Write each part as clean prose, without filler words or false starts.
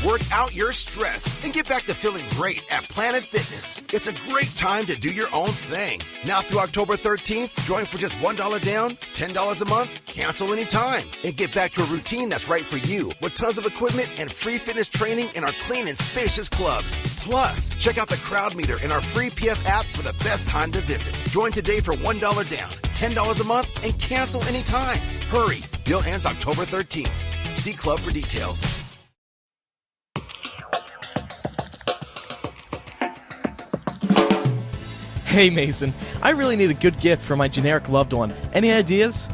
work out your stress, and get back to feeling great at Planet Fitness. It's a great time to do your own thing. Now through October 13th, join for just $1 down, $10 a month, cancel anytime, and get back to a routine that's right for you with tons of equipment and free fitness training in our clean and spacious clubs. Plus, check out the Crowd Meter in our free PF app for the best time to visit. Join today for $1 down, $10 a month, and cancel anytime. Hurry, deal ends October 13th. See club for details. Hey Mason, I really need a good gift for my generic loved one. Any ideas?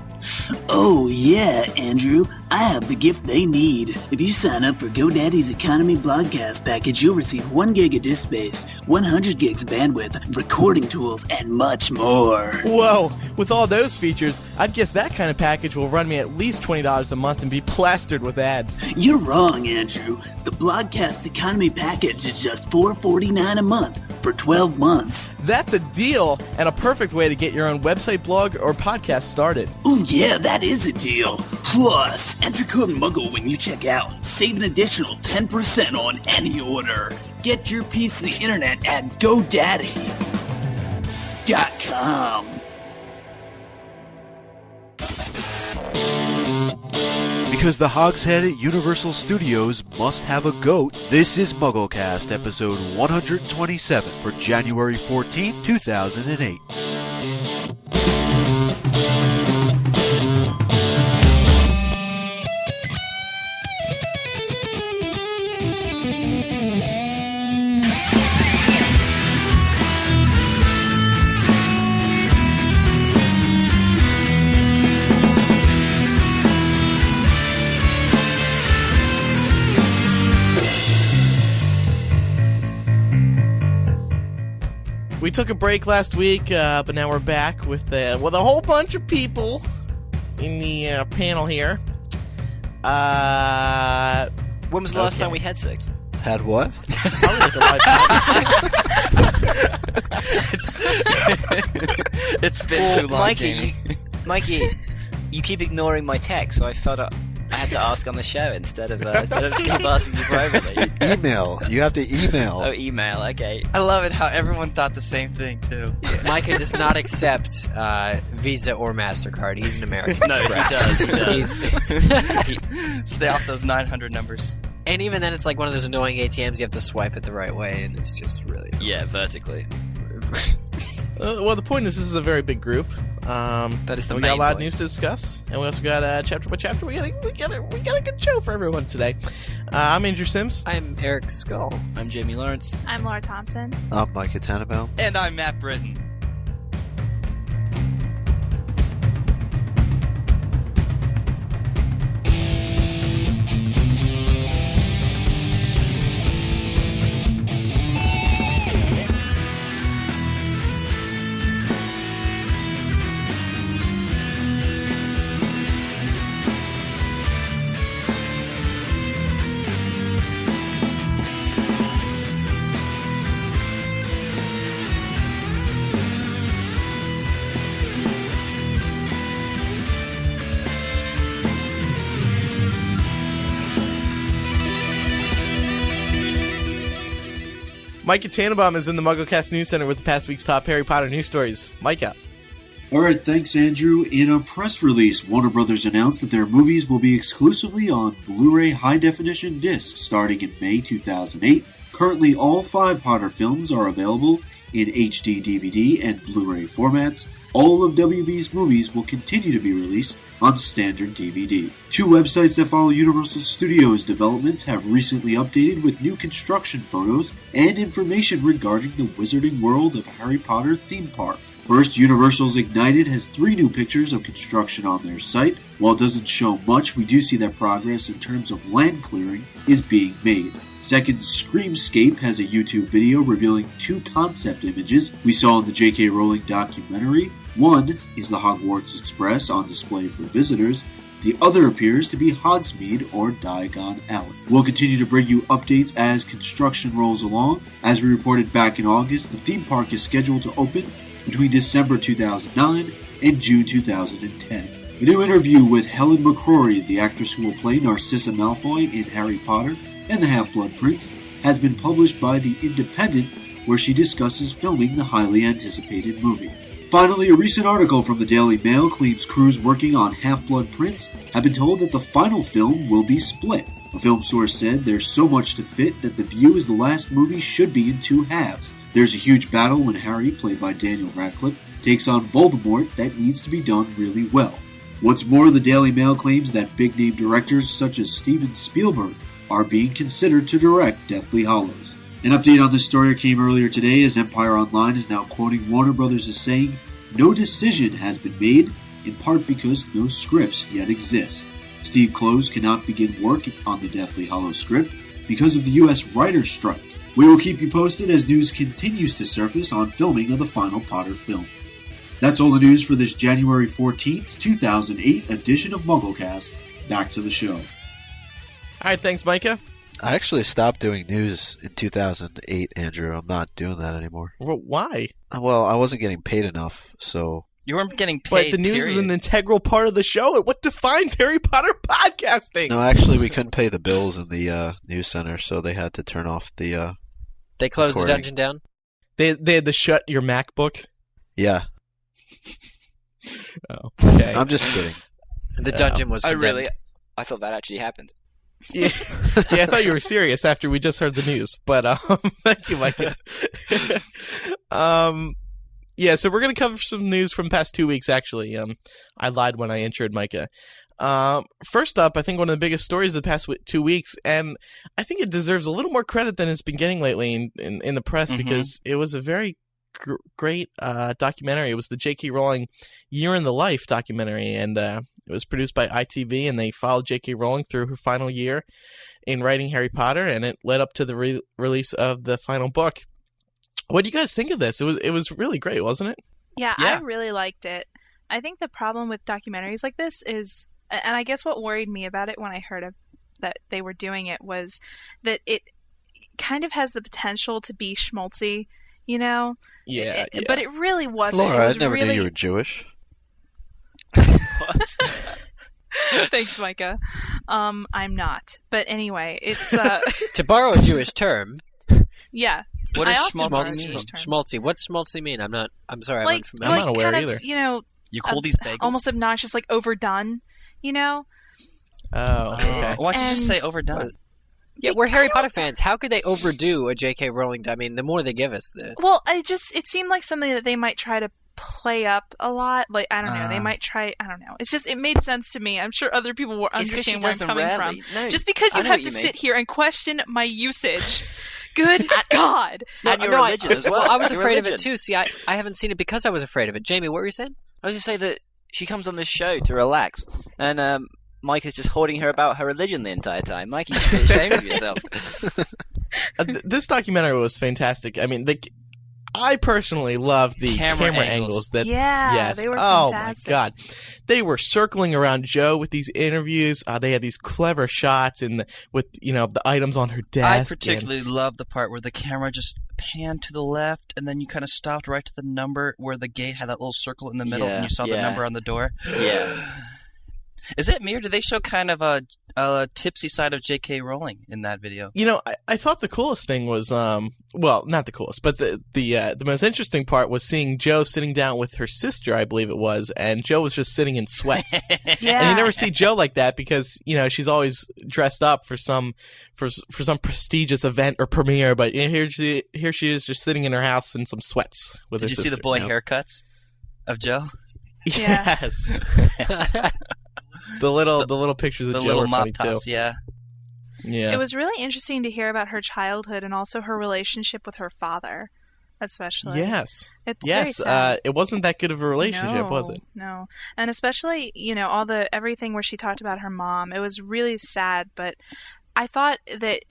Oh yeah, Andrew. I have the gift they need. If you sign up for GoDaddy's Economy Blogcast package, you'll receive 1 gig of disk space, 100 gigs of bandwidth, recording tools, and much more. Whoa, with all those features, I'd guess that kind of package will run me at least $20 a month and be plastered with ads. You're wrong, Andrew. The Blogcast Economy package is just $4.49 a month for 12 months. That's a deal and a perfect way to get your own website, blog, or podcast started. Oh yeah, that is a deal. Plus, enter code MUGGLE when you check out. Save an additional 10% on any order. Get your piece of the internet at GoDaddy.com. Because the Hogshead at Universal Studios must have a goat, this is MuggleCast episode 127 for January 14th, 2008. We took a break last week, but now we're back with a whole bunch of people in the panel here. When was the last time we had sex? Had what? It's been too long, Jamie. Mikey, you keep ignoring my text, so I felt I had to ask on the show instead of keep asking you privately. Email. You have to email. Oh, email. Okay. I love it how everyone thought the same thing too. Yeah. Micah does not accept Visa or MasterCard. He's an American No, Express. he does. Stay off those 900 numbers. And even then, it's like one of those annoying ATMs. You have to swipe it the right way, and it's just really vertically. Well, the point is, this is a very big group. That is the we main got a lot of point. news to discuss, and we also got chapter by chapter. We got a good show for everyone today. I'm Andrew Sims. I'm Eric Skull. I'm Jamie Lawrence. I'm Laura Thompson. I'm Micah Tannenbaum. And I'm Matt Britton. Micah Tannenbaum is in the MuggleCast News Center with the past week's top Harry Potter news stories. Micah. All right, thanks, Andrew. In a press release, Warner Brothers announced that their movies will be exclusively on Blu-ray high-definition discs starting in May 2008. Currently, all 5 Potter films are available in HD DVD and Blu-ray formats. All of WB's movies will continue to be released on standard DVD. 2 websites that follow Universal Studios developments have recently updated with new construction photos and information regarding the Wizarding World of Harry Potter theme park. First, Universal's Ignited has 3 new pictures of construction on their site. While it doesn't show much, we do see that progress in terms of land clearing is being made. Second, Screamscape has a YouTube video revealing 2 concept images we saw in the JKR Rowling documentary. One is the Hogwarts Express on display for visitors. The other appears to be Hogsmeade or Diagon Alley. We'll continue to bring you updates as construction rolls along. As we reported back in August, the theme park is scheduled to open between December 2009 and June 2010. A new interview with Helen McCrory, the actress who will play Narcissa Malfoy in Harry Potter, and the Half-Blood Prince, has been published by The Independent, where she discusses filming the highly anticipated movie. Finally, a recent article from the Daily Mail claims crews working on Half-Blood Prince have been told that the final film will be split. A film source said there's so much to fit that The View as the last movie should be in two halves. There's a huge battle when Harry, played by Daniel Radcliffe, takes on Voldemort that needs to be done really well. What's more, the Daily Mail claims that big-name directors such as Steven Spielberg are being considered to direct Deathly Hallows. An update on this story came earlier today, as Empire Online is now quoting Warner Brothers as saying, "No decision has been made, in part because no scripts yet exist. Steve Kloves cannot begin work on the Deathly Hallows script because of the U.S. writer's strike. We will keep you posted as news continues to surface on filming of the final Potter film." That's all the news for this January 14th, 2008 edition of MuggleCast. Back to the show. All right, thanks, Micah. I actually stopped doing news in 2008, Andrew. I'm not doing that anymore. Well, why? Well, I wasn't getting paid enough, so... You weren't getting But paid, the news period. is an integral part of the show. What defines Harry Potter podcasting? No, actually, we couldn't pay the bills in the news center, so they had to turn off the They closed the recording. dungeon down? They had to shut your MacBook. Yeah. Oh, okay. I'm just kidding. The dungeon was condemned. I thought that actually happened. Yeah, I thought you were serious after we just heard the news, but thank you, Micah. Yeah, so we're gonna cover some news from the past 2 weeks. Actually, I lied when I introed Micah. First up, I think one of the biggest stories of the past 2 weeks, and I think it deserves a little more credit than it's been getting lately in the press, because it was a very great documentary. It was the J.K. Rowling Year in the Life documentary, and it was produced by ITV, and they followed J.K. Rowling through her final year in writing Harry Potter, and it led up to the release of the final book. What do you guys think of this? It was really great, wasn't it? Yeah, I really liked it. I think the problem with documentaries like this is, and I guess what worried me about it when I heard that they were doing it, was that it kind of has the potential to be schmaltzy, you know? Yeah, But it really wasn't. Laura, It was I never really... knew you were Jewish. Thanks, Micah. I'm not. But anyway, it's... To borrow a Jewish term... Yeah. What does schmaltzy mean? Schmaltzy. What's schmaltzy mean? I'm sorry, I'm unfamiliar. I'm not aware either. You know... You call these bagels? Almost obnoxious, like overdone, you know? Oh, okay. Why don't you just say overdone? Yeah, we're Harry Potter fans. How could they overdo a J.K. Rowling? I mean, the more they give us, the... Well, it seemed like something that they might try to play up a lot. Like, I don't know. They might try... I don't know. It's just... It made sense to me. I'm sure other people will understand where I'm coming from. No, just because you have to sit here and question my usage... Good God. And your religion as well. I was afraid of it too. See, I haven't seen it because I was afraid of it. Jamie, what were you saying? I was just saying that she comes on this show to relax, and Mike is just hoarding her about her religion the entire time. Mike, you should be ashamed of yourself. This documentary was fantastic. I mean, I personally love the camera angles. That they were oh fantastic. My God, they were circling around Jo with these interviews. They had these clever shots with the items on her desk. I particularly love the part where the camera just panned to the left, and then you kind of stopped right to the number where the gate had that little circle in the middle, and you saw the number on the door. Yeah. Is it me, or do they show kind of a tipsy side of J.K. Rowling in that video? I thought the coolest thing was, well, not the coolest, but the most interesting part was seeing Jo sitting down with her sister, I believe it was, and Jo was just sitting in sweats. Yeah. And you never see Jo like that because, she's always dressed up for some prestigious event or premiere, but here she is just sitting in her house in some sweats with her sister. Did you see the boy haircuts of Jo? Yeah. Yes. The little pictures of the Jo little were mop funny tops, too. yeah. Yeah. It was really interesting to hear about her childhood and also her relationship with her father, especially. Yes. It's very yes. sad. It wasn't that good of a relationship, was it? No. And especially, everything where she talked about her mom. It was really sad, but I thought that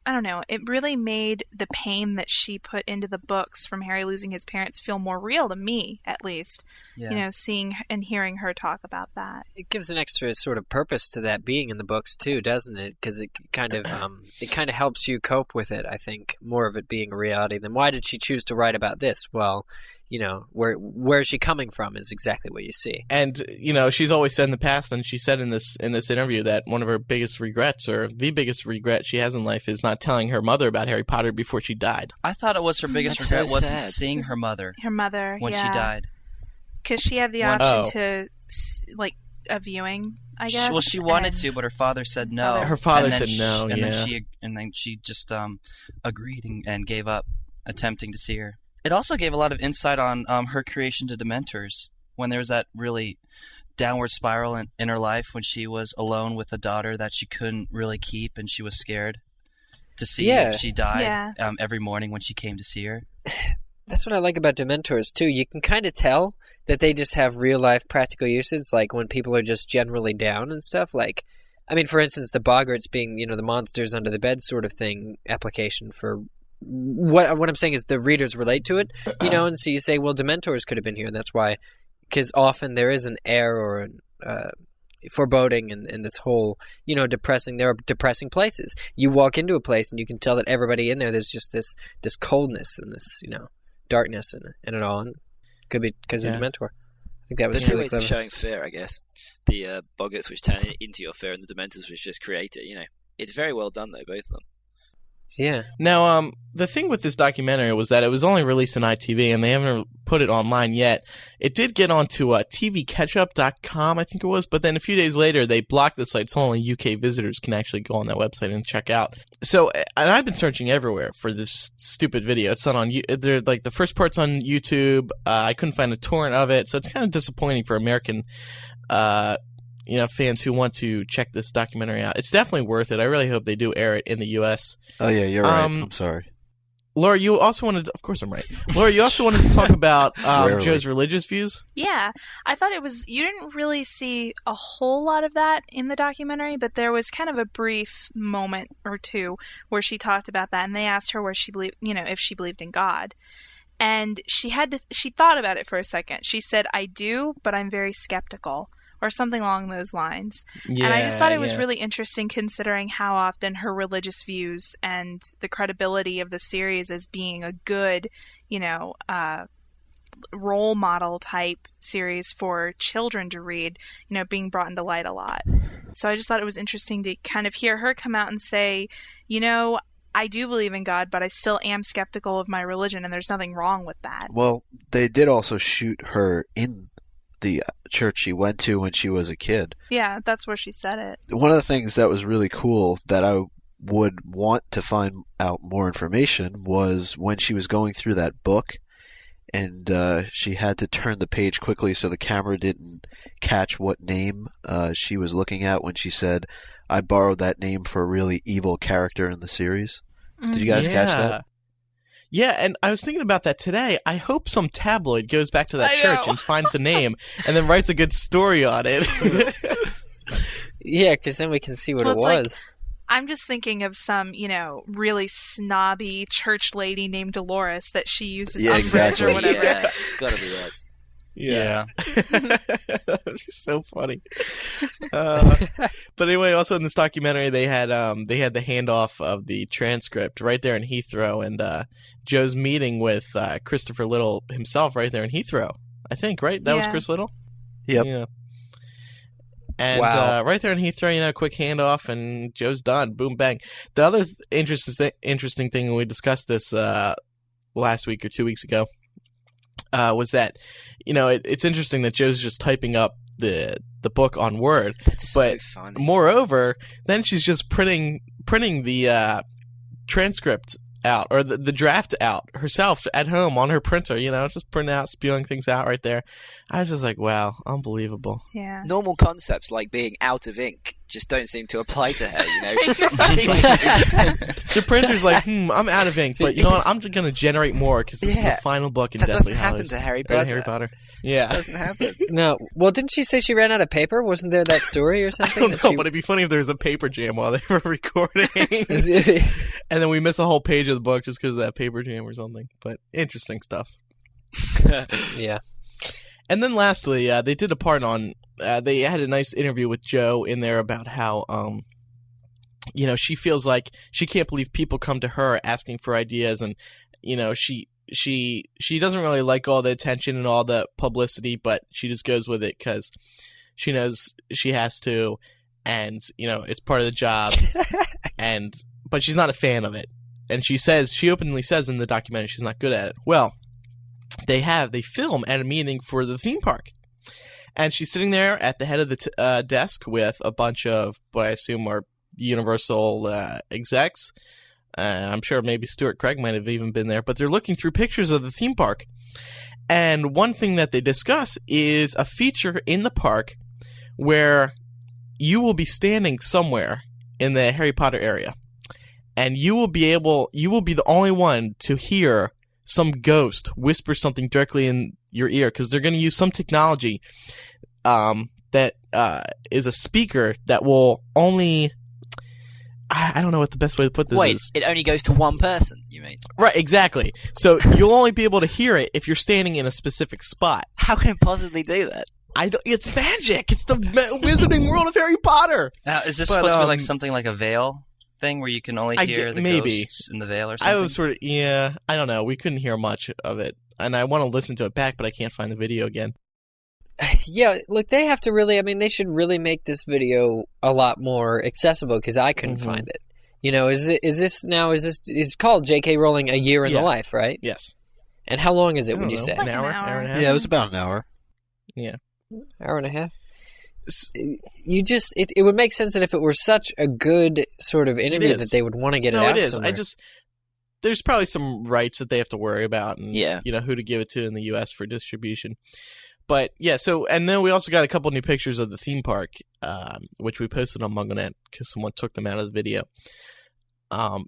I don't know, it really made the pain that she put into the books from Harry losing his parents feel more real to me, at least. Yeah. Seeing and hearing her talk about that. It gives an extra sort of purpose to that being in the books too, doesn't it? Because it kind of helps you cope with it. I think more of it being a reality. Then why did she choose to write about this? Well, where is she coming from is exactly what you see. And she's always said in the past, and she said in this interview that one of her biggest regrets, or the biggest regret she has in life, is not telling her mother about Harry Potter before she died. I thought it was her biggest That's regret so wasn't sad. seeing her mother when she died. Because she had the option to a viewing, I guess. Well, she wanted to, but her father said no. Her father said no. And then she just agreed and gave up attempting to see her. It also gave a lot of insight on her creation to Dementors, when there was that really downward spiral in her life when she was alone with a daughter that she couldn't really keep, and she was scared to see if she died every morning when she came to see her. That's what I like about Dementors, too. You can kind of tell that they just have real-life practical uses, like when people are just generally down and stuff. Like, I mean, for instance, the Boggarts being, the monsters under the bed sort of thing application for... What I'm saying is the readers relate to it, and so you say, well, Dementors could have been here, and that's why... Because often there is an air or foreboding in this whole, depressing... There are depressing places. You walk into a place and you can tell that everybody in there, there's just this coldness and this, darkness and it all. And could be because of Dementor. I think that was There's two really ways clever. of showing fear, I guess. The Boggarts, which turn into your fear, and the Dementors, which just create it. It's very well done, though, both of them. Yeah. Now, the thing with this documentary was that it was only released on ITV, and they haven't put it online yet. It did get onto tvketchup.com, I think it was, but then a few days later, they blocked the site, so only UK visitors can actually go on that website and check out. So, and I've been searching everywhere for this stupid video. It's not on, they're like, the first part's on YouTube. I couldn't find a torrent of it, so it's kind of disappointing for American fans who want to check this documentary out. It's definitely worth it. I really hope they do air it in the U.S. Oh, yeah, you're right. I'm sorry. Laura, you also wanted to, of course I'm right. Laura, you also wanted to talk about Joe's religious views? Yeah. I thought you didn't really see a whole lot of that in the documentary, but there was kind of a brief moment or two where she talked about that, and they asked her where she believed, if she believed in God. And she thought about it for a second. She said, I do, but I'm very skeptical. Or something along those lines. Yeah, and I just thought it was really interesting considering how often her religious views and the credibility of the series as being a good, role model type series for children to read, being brought into light a lot. So I just thought it was interesting to kind of hear her come out and say, I do believe in God, but I still am skeptical of my religion, and there's nothing wrong with that. Well, they did also shoot her in the church she went to when she was a kid. Yeah, that's where she said it. One of the things that was really cool that I would want to find out more information was when she was going through that book and she had to turn the page quickly so the camera didn't catch what name she was looking at when she said, I borrowed that name for a really evil character in the series. Did you guys catch that? Yeah, and I was thinking about that today. I hope some tabloid goes back to that church and finds a name and then writes a good story on it. Yeah, because then we can see what it was. I'm just thinking of some, really snobby church lady named Dolores that she uses on exactly. or whatever. Yeah, it's got to be that. Yeah. That would be so funny. But anyway, also in this documentary, they had the handoff of the transcript right there in Heathrow, and Joe's meeting with Christopher Little himself right there in Heathrow. I think, right? That was Chris Little? Yep. Yeah. And right there in Heathrow, quick handoff, and Joe's done. Boom, bang. The other interesting thing, when we discussed this last week or 2 weeks ago, was that, it's interesting that Joe's just typing up the book on Word. That's but so funny. Moreover, then she's just printing the transcript out, or the draft out herself at home on her printer, just printing out, spewing things out right there. I was just like, wow, unbelievable. Yeah. Normal concepts like being out of ink just don't seem to apply to her, The printer's like, I'm out of ink, but you know what? I'm just going to generate more because this is the final book in Deathly Hallows. That doesn't happen to Harry Potter. Yeah. It doesnthen happen. No. Well, didn't she say she ran out of paper? Wasn't there that story or something? I don't know, but it'd be funny if there was a paper jam while they were recording. And then we miss a whole page of the book just because of that paper jam or something. But interesting stuff. Yeah. And then lastly, they did a part on, they had a nice interview with Joe in there about how, she feels like she can't believe people come to her asking for ideas, and, she she doesn't really like all the attention and all the publicity, but she just goes with it because she knows she has to, and it's part of the job. But she's not a fan of it, and she openly says in the documentary she's not good at it. Well, they film at a meeting for the theme park, and she's sitting there at the head of the desk with a bunch of what I assume are Universal execs. I'm sure maybe Stuart Craig might have even been there, but they're looking through pictures of the theme park. And one thing that they discuss is a feature in the park where you will be standing somewhere in the Harry Potter area, and you will be the only one to hear some ghost whisper something directly in your ear, because they're going to use some technology that is a speaker that will only... I don't know what the best way to put this is. Wait, it only goes to one person, you mean? Right, exactly. So you'll only be able to hear it if you're standing in a specific spot. How can it possibly do that? It's magic. It's the wizarding world of Harry Potter. Now, is this supposed to be like something like a veil thing where you can only hear the ghosts in the veil or something? I was sort of, I don't know. We couldn't hear much of it. And I want to listen to it back, but I can't find the video again. Yeah, look, they have to really, they should really make this video a lot more accessible, because I couldn't find it. It's called J.K. Rowling A Year in the Life, right? Yes. And how long is it, would you say? An hour and a half? Yeah, it was about an hour. Yeah. Hour and a half? It would make sense that if it were such a good sort of interview that they would want to get it out somewhere. No, it is. There's probably some rights that they have to worry about, and who to give it to in the U.S. for distribution. But yeah, and then we also got a couple new pictures of the theme park, which we posted on MuggleNet because someone took them out of the video.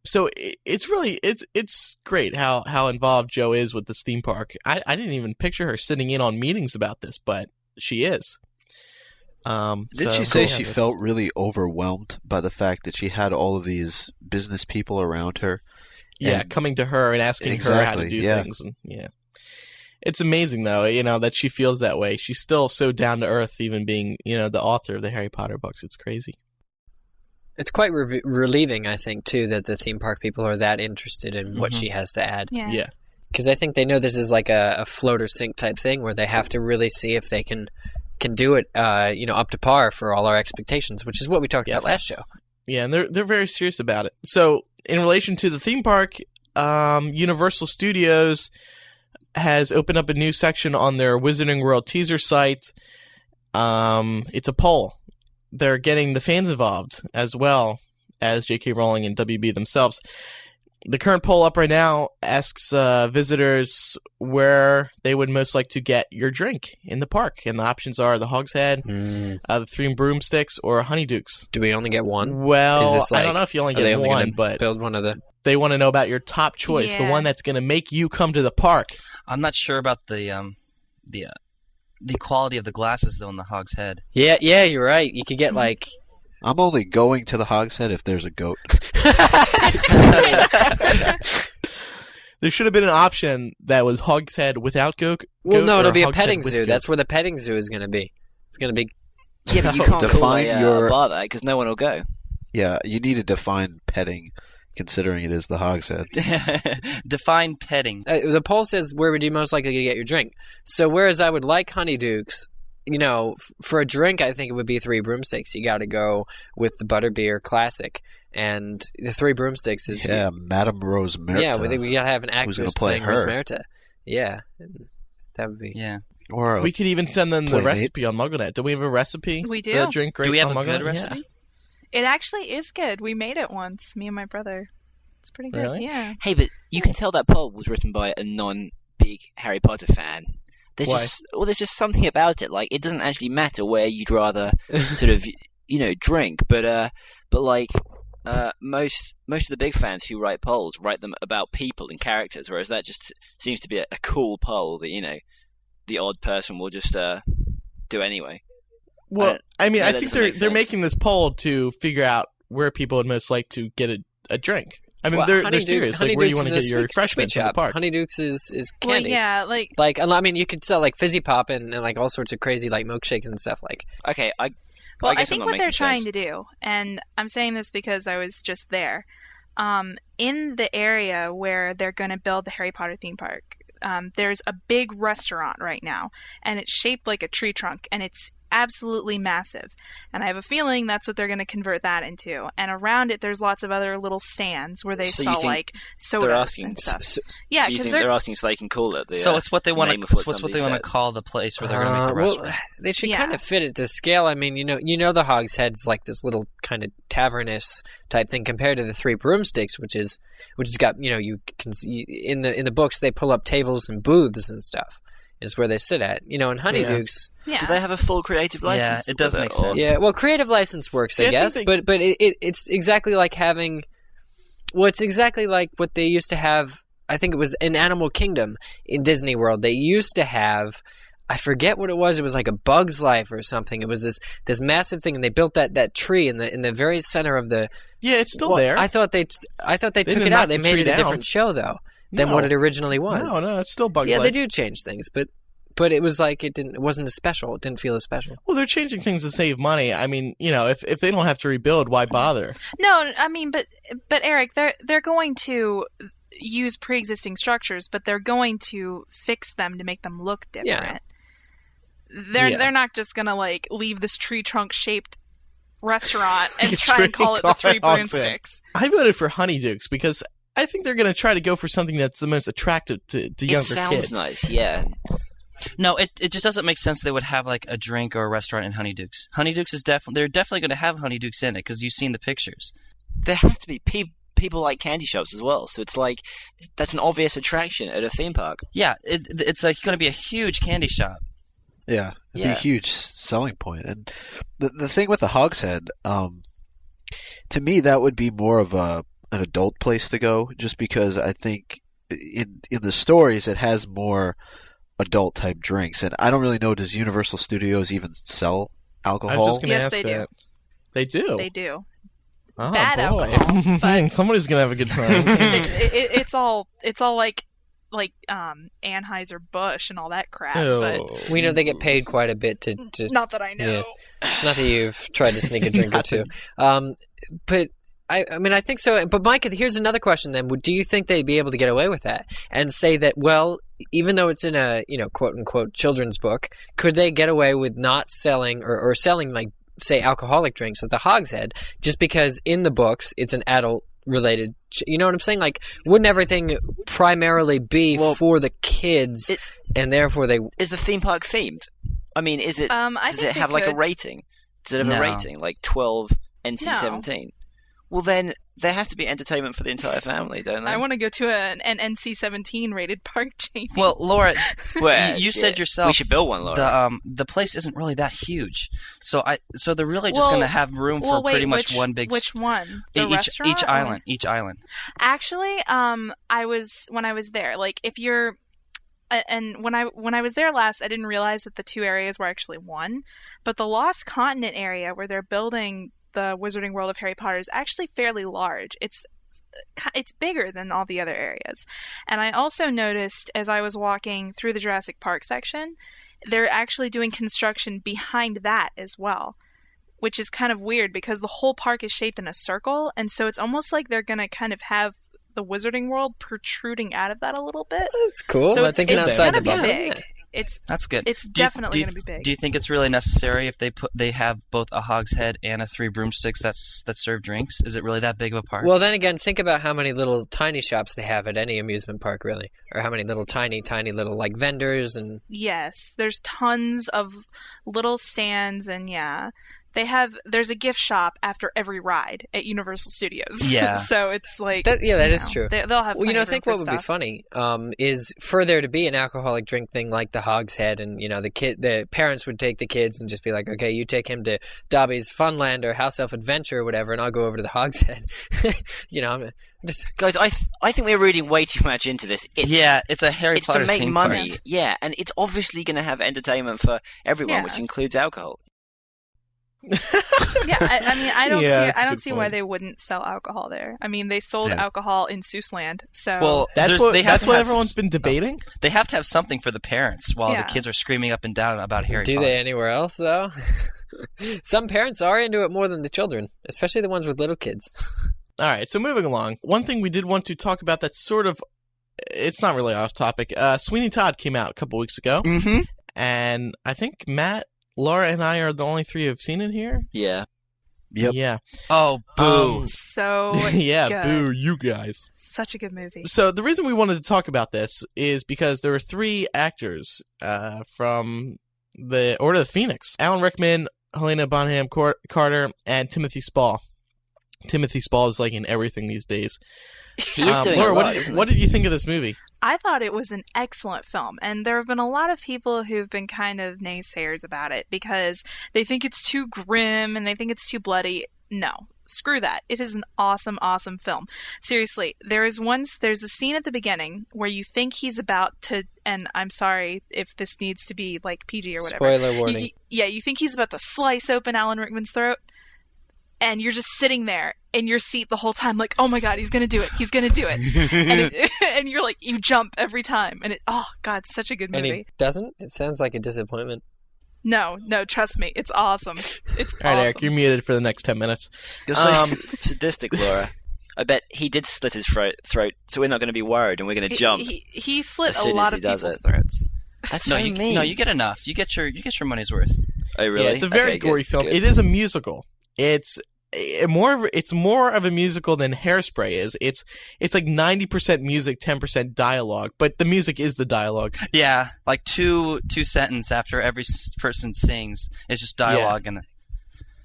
So it's great how involved Jo is with this theme park. I didn't even picture her sitting in on meetings about this, but she is. Did she say she felt really overwhelmed by the fact that she had all of these business people around her? Yeah, coming to her and asking her how to do things. And, it's amazing, though, that she feels that way. She's still so down to earth, even being, the author of the Harry Potter books. It's crazy. It's quite relieving, I think, too, that the theme park people are that interested in what she has to add. Yeah. Because I think they know this is like a float or sink type thing where they have to really see if they can do it, up to par for all our expectations, which is what we talked about last show. Yeah, and they're very serious about it. So, in relation to the theme park, Universal Studios has opened up a new section on their Wizarding World teaser site. It's a poll. They're getting the fans involved as well as J.K. Rowling and WB themselves. The current poll up right now asks visitors where they would most like to get your drink in the park. And the options are the Hogshead, the Three Broomsticks, or Honeydukes. Do we only get one? Well, I don't know if you only get one, but build one of the... They want to know about your top choice, the one that's going to make you come to the park. I'm not sure about the quality of the glasses though in the Hogshead. Yeah, you're right. You could get like. I'm only going to the Hogshead if there's a goat. There should have been an option that was Hogshead without goat. Well, no, it'll be a petting zoo. That's where the petting zoo is going to be. It's going to be. Yeah, but you can't define a bar that because no one will go. Yeah, you need to define petting. Considering it is the Hogshead. Define petting. The poll says where would you most likely to get your drink. So whereas I would like Honeydukes, for a drink I think it would be Three Broomsticks. You got to go with the Butterbeer Classic. And the Three Broomsticks is... Yeah, Madame Rosemerta. Yeah, we got to have an actress playing Rosemerta. Yeah, that would be... Yeah. Or we could even send them the recipe on MuggleNet. Do we have a recipe? We do. For that drink do we have a good recipe? Yeah. It actually is good. We made it once, me and my brother. It's pretty good, really? Yeah. Hey, but you can tell that poll was written by a non-big Harry Potter fan. There's just something about it. Like, it doesn't actually matter where you'd rather sort of, drink, but most of the big fans who write polls write them about people and characters, whereas that just seems to be a cool poll that, the odd person will just do anyway. Well, I think they're making this poll to figure out where people would most like to get a drink. I mean, they're serious. Like, where you want to get your refreshments in the park. Honeydukes is candy. Well, yeah, you could sell like fizzy pop and like all sorts of crazy like milkshakes and stuff. Like, okay, I think what they're trying to do, and I'm saying this because I was just there. in the area where they're going to build the Harry Potter theme park, there's a big restaurant right now, and it's shaped like a tree trunk, and it's absolutely massive. And I have a feeling that's what they're going to convert that into. And around it, there's lots of other little stands where they sell like sodas and stuff. Yeah, so you think they're asking so they can call it. So it's what they want to. It's what they want to call the place where they're going to make the restaurant. Well, they should kind of fit it to scale. I mean, you know, the Hogshead's like this little kind of tavernous type thing compared to the Three Broomsticks, which has got, you know, you can see in the books they pull up tables and booths and stuff. Is where they sit at. You know, in Honeydukes... Yeah. Do they have a full creative license? Yeah, it does make sense. Yeah, well, creative license works, I guess, but it's exactly like having... Well, it's exactly like what they used to have, I think it was in Animal Kingdom in Disney World. They used to have... I forget what it was like a Bug's Life or something. It was this massive thing, and they built that tree in the very center of the... Yeah, it's still there. I thought they took it out. They made it a different show, though. Than what it originally was. No, it's still Bugs Life. Yeah, they do change things, but it was like it wasn't as special. It didn't feel as special. Well, they're changing things to save money. I mean, you know, if they don't have to rebuild, why bother? No, I mean, but Eric, they're going to use pre-existing structures, but they're going to fix them to make them look different. Yeah. They're not just gonna like leave this tree trunk shaped restaurant and try and call it the Three Broomsticks. I voted for Honeydukes because I think they're going to try to go for something that's the most attractive to younger kids. It sounds nice, yeah. No, it just doesn't make sense they would have like a drink or a restaurant in Honeydukes. Honeydukes is they're definitely going to have Honeydukes in it because you've seen the pictures. There has to be people like candy shops as well, so it's like that's an obvious attraction at a theme park. Yeah, it's like going to be a huge candy shop. Yeah, it'd be a huge selling point. And the thing with the Hogshead, to me, that would be more of an adult place to go, just because I think in the stories it has more adult type drinks, and I don't really know, does Universal Studios even sell alcohol? I was just going to ask they that. Do. They do. They do. Oh, bad boy. alcohol, but somebody's gonna have a good time. it's all like Anheuser-Busch and all that crap. But we know they get paid quite a bit to not that I know. Yeah. Not that you've tried to sneak a drink or two. But I mean, I think so. But Mike, here's another question then. Do you think they'd be able to get away with that and say that, well, even though it's in a, quote unquote children's book, could they get away with not selling or selling, like, say, alcoholic drinks at the Hogshead just because in the books it's an adult related, you know what I'm saying? Like, wouldn't everything primarily be for the kids, and therefore they... Is the theme park themed? I mean, is it? Does it have like a rating? Does it have a rating like 12, NC-17? No. Well, then there has to be entertainment for the entire family, don't there? I want to go to an NC-17 rated park, Jamie. Well, Laura, you said yourself we should build one, Laura. The place isn't really that huge, so they're really just going to have room for pretty much one big. Which one? Each island. Each island. Actually, when I was there, like if you're. And when I was there last, I didn't realize that the two areas were actually one, but the Lost Continent area where they're building the Wizarding World of Harry Potter is actually fairly large. It's bigger than all the other areas. And I also noticed as I was walking through the Jurassic Park section, they're actually doing construction behind that as well, which is kind of weird because the whole park is shaped in a circle, and so it's almost like they're going to kind of have the Wizarding World protruding out of that a little bit. That's cool. So I'm thinking outside the bubble. Big. That's good. It's definitely going to be big. Do you think it's really necessary if they have both a Hogshead and a Three Broomsticks that serve drinks? Is it really that big of a park? Well, then again, think about how many little tiny shops they have at any amusement park, really, or how many little tiny little like vendors and. Yes, there's tons of little stands, and there's a gift shop after every ride at Universal Studios. Yeah. So it's like... that is true. They'll have I think what would be funny is for there to be an alcoholic drink thing like the Hogshead, and, the parents would take the kids and just be like, okay, you take him to Dobby's Funland or House Elf Adventure or whatever, and I'll go over to the Hogshead. I'm just... Guys, I think we're reading way too much into this. It's a Harry Potter theme park. It's to make money. Park. Yeah, and it's obviously going to have entertainment for everyone, which includes alcohol. I don't see why they wouldn't sell alcohol there. I mean, they sold alcohol in Seussland, so well, that's what everyone's been debating. They have to have something for the parents while the kids are screaming up and down about Harry Potter. Do they anywhere else though? Some parents are into it more than the children, especially the ones with little kids. All right, so moving along. One thing we did want to talk about that's sort of, it's not really off topic. Sweeney Todd came out a couple weeks ago. Mm-hmm. And I think Matt, Laura, and I are the only three who've seen it here. Yeah. Yep. Yeah. Oh, boo. So yeah, good. boo, you guys. Such a good movie. So the reason we wanted to talk about this is because there were three actors from the Order of the Phoenix. Alan Rickman, Helena Bonham Carter, and Timothy Spall. Timothy Spall is like in everything these days. He is doing Laura, a lot, what did you think of this movie? I thought it was an excellent film, and there have been a lot of people who've been kind of naysayers about it because they think it's too grim and they think it's too bloody. No, screw that. It is an awesome, awesome film. Seriously, there's a scene at the beginning where you think he's about to, and I'm sorry if this needs to be like PG or whatever. Spoiler warning. You think he's about to slice open Alan Rickman's throat, and you're just sitting there in your seat the whole time like, oh my god, he's gonna do it, and you're like, you jump every time, and oh god, such a good movie. And he doesn't? It sounds like a disappointment. No, trust me, it's awesome. It's all right, awesome. Eric, you're muted for the next 10 minutes. You're so sadistic, Laura. I bet he did slit his throat, so we're not going to be worried, and we're going to jump. He slit as a soon lot as he of does people's it. throats. That's so mean. No, you get enough. You get your money's worth. Oh, really? Yeah, it's a very Okay, gory good, film. good. It is a musical. It's more of a musical than Hairspray is. It's like 90% music, 10% dialogue, but the music is the dialogue. Yeah, like two sentence after every person sings. It's just dialogue and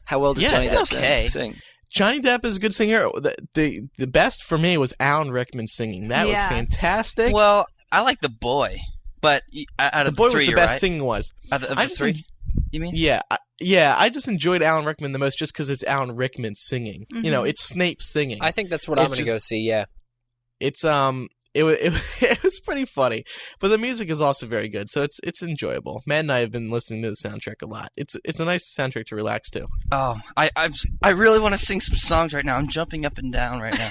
How well does Yeah, Johnny it's Depp okay. sing? Johnny Depp is a good singer. The best for me was Alan Rickman singing. That was Yeah. fantastic. Well, I like the boy, but out the of boy three, was the you're best right? singing was. Out of I the just three, you mean? Yeah, I just enjoyed Alan Rickman the most just because it's Alan Rickman singing. Mhm. You know, it's Snape singing. I think that's what It's I'm going to go just- see, yeah. It's it was pretty funny, but the music is also very good, so it's enjoyable. Matt and I have been listening to the soundtrack a lot. It's a nice soundtrack to relax to. Oh, I really want to sing some songs right now. I'm jumping up and down right now.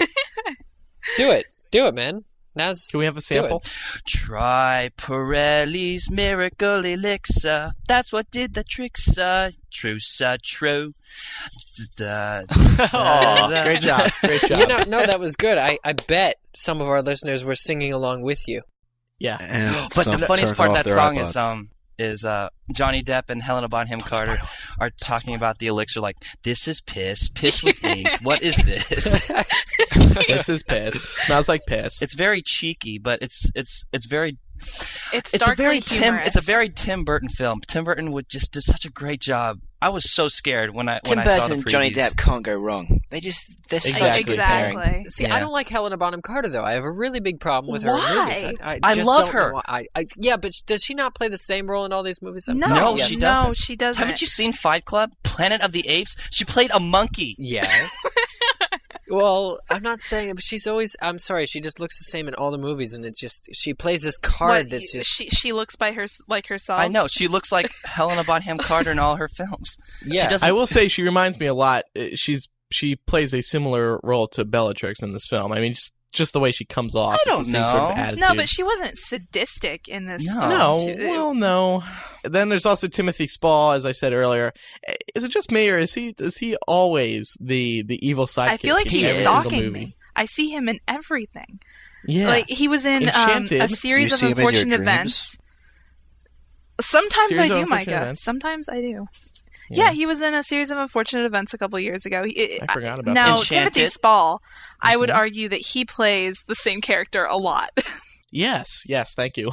Do it, man. Now's Can we have a sample? Try Pirelli's miracle elixir. That's what did the trick, sir. True, sir, true. Great job. No, that was good. I bet some of our listeners were singing along with you. Yeah. And But some the funniest turned part of off that their song iPods. is Johnny Depp and Helena Bonham Carter are talking about the elixir like, this is piss with ink. What is this? This is piss. Smells like piss. It's very cheeky, but it's very It's it's a very darkly humorous. It's a very Tim Burton film. Tim Burton would just do such a great job. I was so scared when I Tim saw the Burton and Johnny previews. Depp can't go wrong. They're such good pairing. Exactly. See, Yeah. I don't like Helena Bonham Carter, though. I have a really big problem with her Why? in movies. I just love don't her. know why. Yeah, but does she not play the same role in all these movies? I'm No, sorry. No, Yes. she doesn't. No, she doesn't. Haven't you seen Fight Club? Planet of the Apes? She played a monkey. Yes. Well, I'm not saying it, but she's always... I'm sorry, she just looks the same in all the movies, and it's just... She plays this card What, that's just... she looks like herself. I know. She looks like Helena Bonham Carter in all her films. Yeah. She doesn't. I will say she reminds me a lot. She plays a similar role to Bellatrix in this film. I mean, just the way she comes off. I don't It's the same sort of know. attitude. No, but she wasn't sadistic in this. No. film. No, She- well, no. Then there's also Timothy Spall, as I said earlier. Is it just me, or is he always the evil sidekick? I feel like in he's every single stalking movie? me. I see him in everything. Yeah, Like he was in Enchanted. a Do series you of see him in your unfortunate dreams? events. Sometimes Series I of do, Unfortunate Micah. Events? Sometimes I do. Yeah. Yeah, he was in a series of unfortunate events a couple of years ago. I forgot about now, that. Timothy Enchanted? Spall, I would Mhm. argue that he plays the same character a lot. Yes, thank you.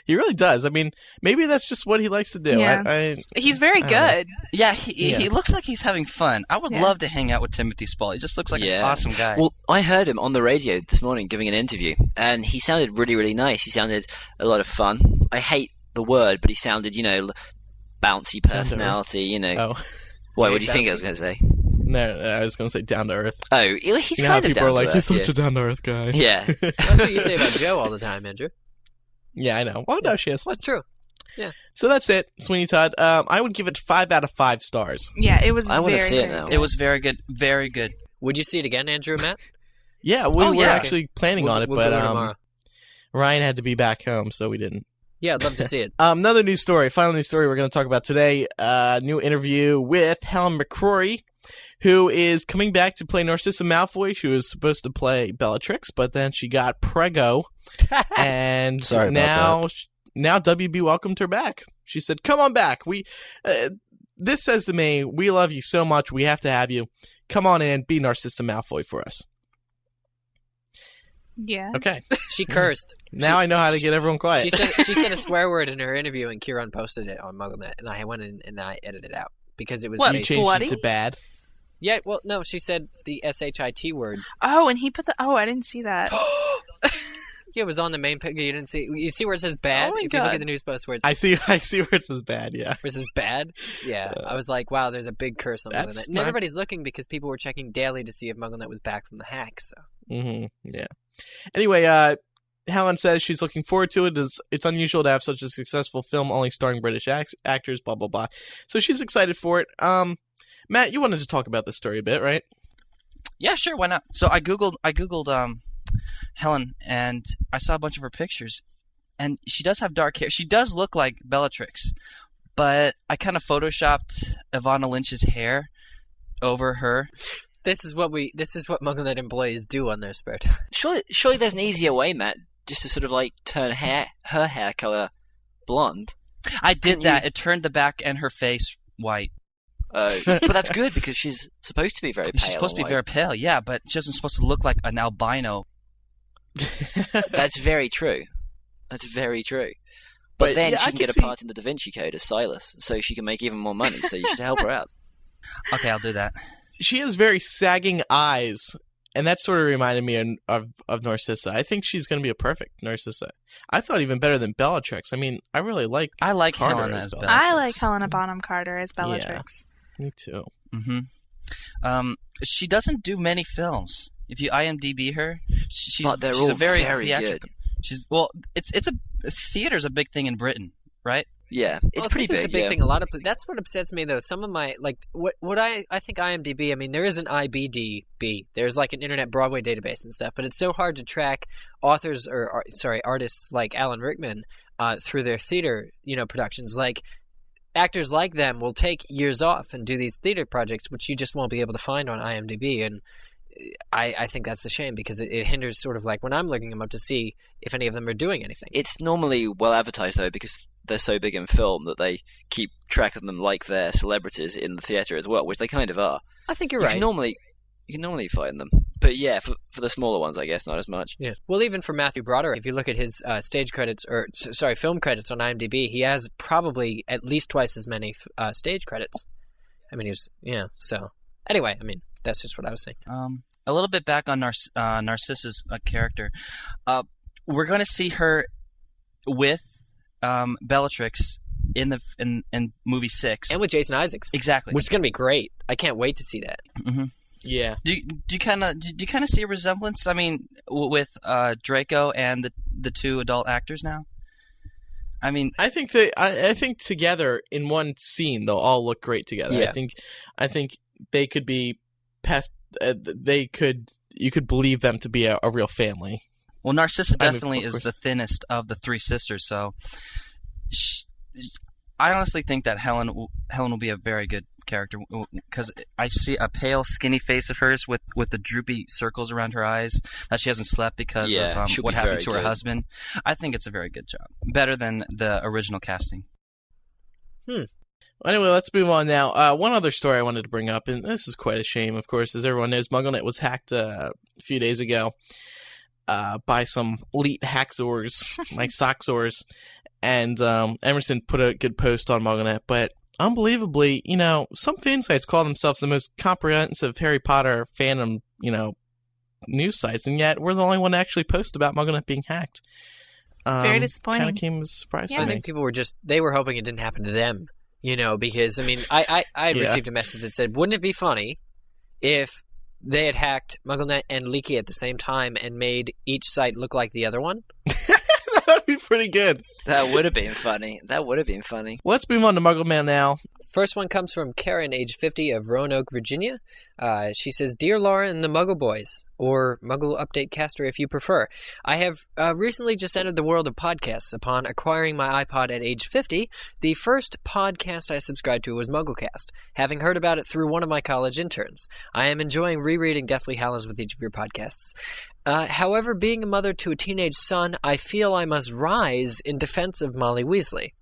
He really does. I mean, maybe that's just what he likes to do. Yeah. He's very I don't know. good. Yeah, Yeah. he looks like he's having fun. I would Yeah. love to hang out with Timothy Spall. He just looks like an awesome guy. Well, I heard him on the radio this morning giving an interview, and he sounded really, really nice. He sounded a lot of fun. I hate the word, but he sounded, bouncy personality, Oh, What do you think I was going to say? no, I was going to say down to earth. Oh, he's You know how kind of people down are like, to he's earth, such a down to earth guy. yeah. That's what you say about Joe all the time, Andrew. Yeah, I know. Well, no, she is. Well, it's true. So that's it, Sweeney Todd. I would give it 5 out of 5 stars. Yeah, it was I wanna very see it very now. good. It was very good. Very good. Would you see it again, Andrew and Matt? Yeah, we were yeah. actually planning on it, we'll but go tomorrow. Ryan had to be back home, so we didn't. Yeah, I'd love to see it. Another news story. Final news story we're going to talk about today. New interview with Helen McCrory, who is coming back to play Narcissa Malfoy. She was supposed to play Bellatrix, but then she got preggo, and Sorry now about now WB welcomed her back. She said, "Come on back. This says to me, we love you so much. We have to have you. Come on in, be Narcissa Malfoy for us." Yeah. Okay. She cursed. Now I know how to get everyone quiet. She said a swear word in her interview, and Kieran posted it on MuggleNet, and I went in and I edited it out because it was What, You changed bloody? it to bad. Yeah, well, no, she said the SHIT word. Oh, and he put the. Oh, I didn't see that. Yeah, it was on the main page. You didn't see. You see where it says bad? Oh my If you look God. at the news post where I see where it says bad, yeah. it says bad, yeah. I was like, wow, there's a big curse on That's MuggleNet. And not- everybody's looking because people were checking daily to see if MuggleNet was back from the hack. So Yeah. Anyway, Helen says she's looking forward to it. It's unusual to have such a successful film only starring British actors, blah, blah, blah. So she's excited for it. Matt, you wanted to talk about this story a bit, right? Yeah, sure, why not? So I googled Helen, and I saw a bunch of her pictures, and she does have dark hair. She does look like Bellatrix, but I kind of photoshopped Ivana Lynch's hair over her. this is what MuggleNet employees do on their spare time. Surely there's an easier way, Matt, just to sort of like turn her hair color blonde. I did that. It turned the back and her face white. But that's good because she's supposed to be very pale. She's supposed to be and very pale, yeah, but she isn't supposed to look like an albino. white. That's very true. That's very true. But then yeah, she I can get a see- part in the Da Vinci Code as Silas, so she can make even more money. So you should help her out. Okay, I'll do that. She has very sagging eyes, and that sort of reminded me of Narcissa. I think she's going to be a perfect Narcissa. I thought even better than Bellatrix. I mean, I really like Helen Carter as Bellatrix. I like Helena Bonham Carter as Bellatrix. Me too. Mm-hmm. She doesn't do many films. If you IMDb her, she's But they're she's all a very very theatrical. Theater's a big thing in Britain, right? Yeah, it's Well, pretty I think big. It's a big Yeah. thing. A lot of that's what upsets me though. Some of my what I think IMDb. I mean, there is an IBDB. There's like an Internet Broadway database and stuff, but it's so hard to track authors or artists like Alan Rickman through their theater productions. Like actors like them will take years off and do these theater projects, which you just won't be able to find on IMDb. And I think that's a shame because it hinders sort of like when I'm looking them up to see if any of them are doing anything. It's normally well advertised though because they're so big in film that they keep track of them like they're celebrities in the theatre as well, which they kind of are. I think you're You right. can normally find them, but yeah, for the smaller ones, I guess not as much. Yeah. Well, even for Matthew Broderick, if you look at his stage credits, film credits on IMDb, he has probably at least twice as many stage credits. I mean, so anyway, I mean, that's just what I was saying. A little bit back on Narcissa's character. We're going to see her with Bellatrix in movie 6, And with Jason Isaacs. exactly. Which is going to be great. I can't wait to see that. Mm-hmm. Yeah. Do you kind of see a resemblance? I mean, with Draco and the two adult actors now. I mean, I think together in one scene they'll all look great together. Yeah. I think they could be past. You could believe them to be a real family. well, Narcissa I mean, definitely of is course. the thinnest of the three sisters, so I honestly think that Helen will be a very good character because I see a pale, skinny face of hers with the droopy circles around her eyes that she hasn't slept because Yeah, of she'll what be happened very to her good. husband. I think it's a very good job, better than the original casting. Anyway, let's move on now. One other story I wanted to bring up, and this is quite a shame, of course, as everyone knows, MuggleNet was hacked a few days ago by some elite hackzors, like Sockzors, and Emerson put a good post on MuggleNet, but unbelievably, some fan sites call themselves the most comprehensive Harry Potter fandom, news sites, and yet we're the only one to actually post about MuggleNet being hacked. Very disappointing. Kind of came as a surprise Yeah. to I me. think people they were hoping it didn't happen to them, because, I mean, I had Yeah. received a message that said, wouldn't it be funny if they had hacked MuggleNet and Leaky at the same time and made each site look like the other one? That would be pretty good. That would have been funny. Let's move on to Muggle Mail now. First one comes from Karen, age 50, of Roanoke, Virginia. She says, Dear Laura and the Muggle Boys, or Muggle Update Caster if you prefer, I have recently just entered the world of podcasts. Upon acquiring my iPod at age 50, the first podcast I subscribed to was MuggleCast, having heard about it through one of my college interns. I am enjoying rereading Deathly Hallows with each of your podcasts. However, being a mother to a teenage son, I feel I must rise in defense of Molly Weasley.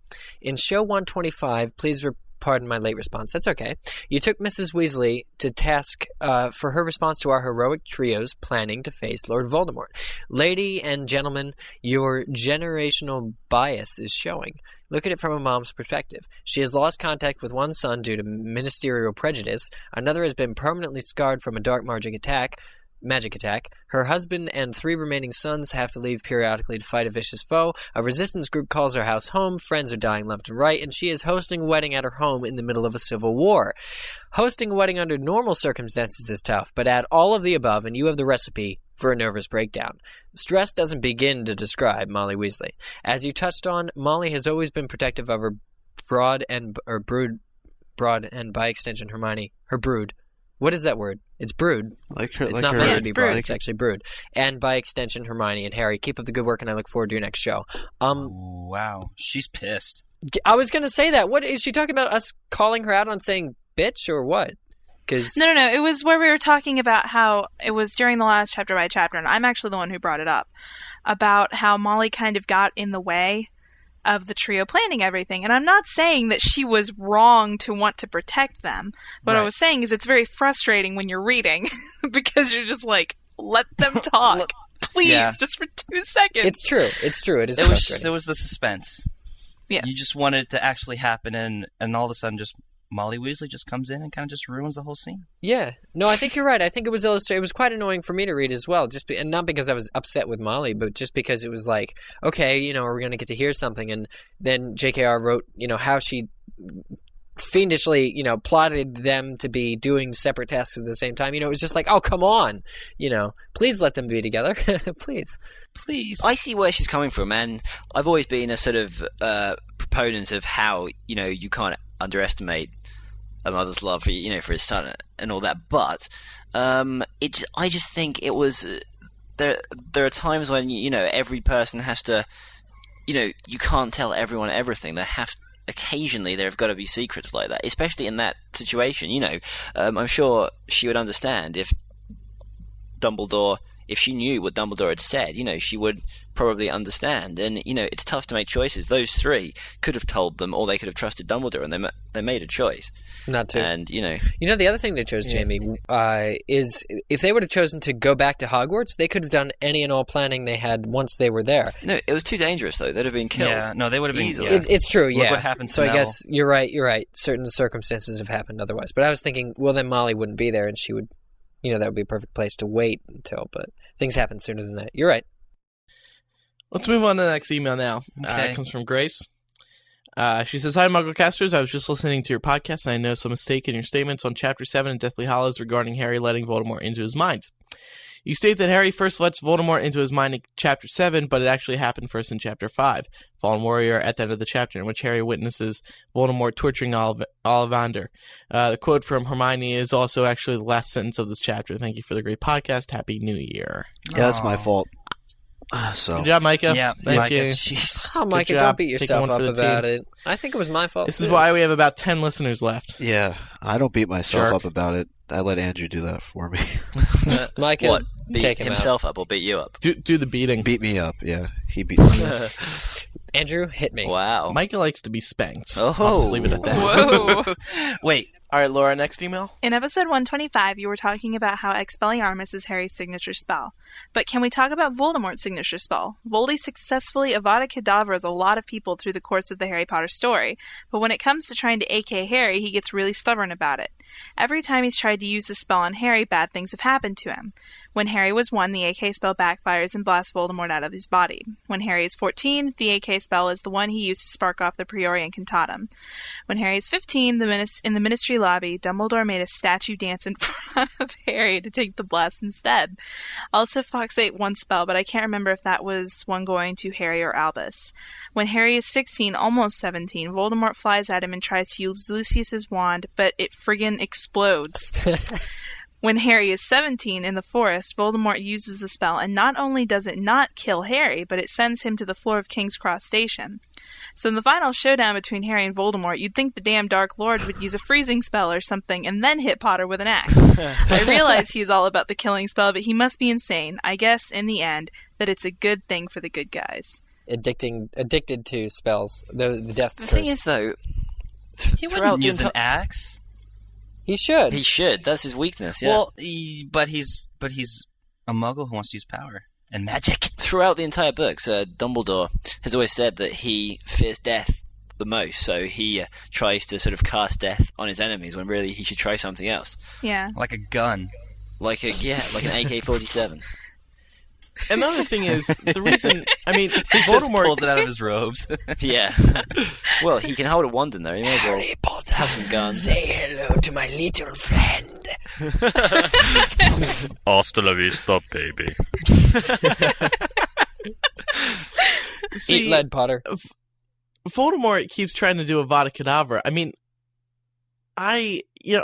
In show 125, please pardon my late response. That's okay. You took Mrs. Weasley to task for her response to our heroic trio's planning to face Lord Voldemort. Lady and gentlemen, your generational bias is showing. Look at it from a mom's perspective. She has lost contact with one son due to ministerial prejudice. Another has been permanently scarred from a dark magic attack. Her husband and 3 remaining sons have to leave periodically to fight a vicious foe. A resistance group calls her house home. Friends are dying left and right, and she is hosting a wedding at her home in the middle of a civil war. Hosting a wedding under normal circumstances is tough, but add all of the above and you have the recipe for a nervous breakdown. Stress doesn't begin to describe Molly Weasley. As you touched on, Molly has always been protective of her brood, and by extension Hermione, her brood. What is that word? It's brood. It's not meant to be brood. It's actually brood. And by extension, Hermione and Harry. Keep up the good work, and I look forward to your next show. Wow, she's pissed. I was going to say that. What is she talking about? Us calling her out on saying bitch or what? No. It was where we were talking about how it was during the last chapter by chapter, and I'm actually the one who brought it up, about how Molly kind of got in the way of the trio planning everything. And I'm not saying that she was wrong to want to protect them. What I was saying is it's very frustrating when you're reading because you're just like, let them talk. Please, just for 2 seconds. It's true. It is frustrating. It was the suspense. Yes. You just wanted it to actually happen, and all of a sudden just Molly Weasley just comes in and kind of just ruins the whole scene. Yeah. No, I think you're right. I think it was illustrated. It was quite annoying for me to read as well, and not because I was upset with Molly, but just because it was like, okay, are we going to get to hear something? And then JKR wrote, how she fiendishly, plotted them to be doing separate tasks at the same time. It was just like, oh, come on. Please let them be together. Please. I see where she's coming from, and I've always been a sort of proponent of how, you can't underestimate a mother's love for for his son and all that, but I just think it was there are times when every person has to you can't tell everyone everything. Occasionally there have got to be secrets like that, especially in that situation. I'm sure she would understand if she knew what Dumbledore had said, she would probably understand. And, it's tough to make choices. Those 3 could have told them, or they could have trusted Dumbledore, and they made a choice. Not to. And, the other thing they chose, Jamie, is if they would have chosen to go back to Hogwarts, they could have done any and all planning they had once they were there. No, it was too dangerous, though. They'd have been killed. Yeah, no, they would have been easily. It's true, yeah. Look what happened to So I Neville. guess you're right. Certain circumstances have happened otherwise. But I was thinking, well, then Molly wouldn't be there, and she would, that would be a perfect place to wait until, but things happen sooner than that. You're right. Let's move on to the next email now. Okay. It comes from Grace. She says, Hi, MuggleCasters. I was just listening to your podcast, and I noticed a mistake in your statements on Chapter 7 in Deathly Hallows regarding Harry letting Voldemort into his mind. You state that Harry first lets Voldemort into his mind in Chapter 7, but it actually happened first in Chapter 5, Fallen Warrior, at the end of the chapter, in which Harry witnesses Voldemort torturing Ollivander. The quote from Hermione is also actually the last sentence of this chapter. Thank you for the great podcast. Happy New Year. Yeah, that's my fault. Good job, Micah. Yeah, Thank Micah, you. jeez. Oh, Micah, job. don't beat Taking yourself one up for the about team. it. I think it was my fault. This is why we have about 10 listeners left. Yeah, I don't beat myself Jerk. up about it. I let Andrew do that for me. Micah, What? Beat take him himself up or beat you up? Do the beating. Beat me up, yeah. He beat me up. Andrew, hit me. Wow. Micah likes to be spanked. Oh. I'll just leave it at that. Whoa. Wait, All right, Laura, next email. In episode 125, you were talking about how Expelliarmus is Harry's signature spell. But can we talk about Voldemort's signature spell? Voldy successfully Avada Kedavras a lot of people through the course of the Harry Potter story, but when it comes to trying to AK Harry, he gets really stubborn about it. Every time he's tried to use the spell on Harry, bad things have happened to him. When Harry was 1, the AK spell backfires and blasts Voldemort out of his body. When Harry is 14, the AK spell is the one he used to spark off the Priori Incantatem. When Harry is 15, in the Ministry lobby, Dumbledore made a statue dance in front of Harry to take the blast instead. Also, Fox ate one spell, but I can't remember if that was one going to Harry or Albus. When Harry is 16, almost 17, Voldemort flies at him and tries to use Lucius's wand, but it friggin' explodes. When Harry is 17 in the forest, Voldemort uses the spell, and not only does it not kill Harry, but it sends him to the floor of King's Cross Station. So in the final showdown between Harry and Voldemort, you'd think the damn Dark Lord would use a freezing spell or something and then hit Potter with an axe. I realize he's all about the killing spell, but he must be insane. I guess, in the end, that it's a good thing for the good guys. Addicted to spells. The death curse. The thing is, though, He wouldn't use an axe. He should. He should. That's his weakness. Yeah. Well, but he's a Muggle who wants to use power and magic. Throughout the entire books, Dumbledore has always said that he fears death the most, so he tries to sort of cast death on his enemies when really he should try something else. Yeah. Like a gun. Like an AK-47. Another thing is, the reason, He just pulls it out of his robes. Yeah. Well, he can hold a wand in there. He may as well have some guns. Say hello to my little friend. Hasta la vista, baby. Eat lead, Potter. Voldemort keeps trying to do Avada Kedavra.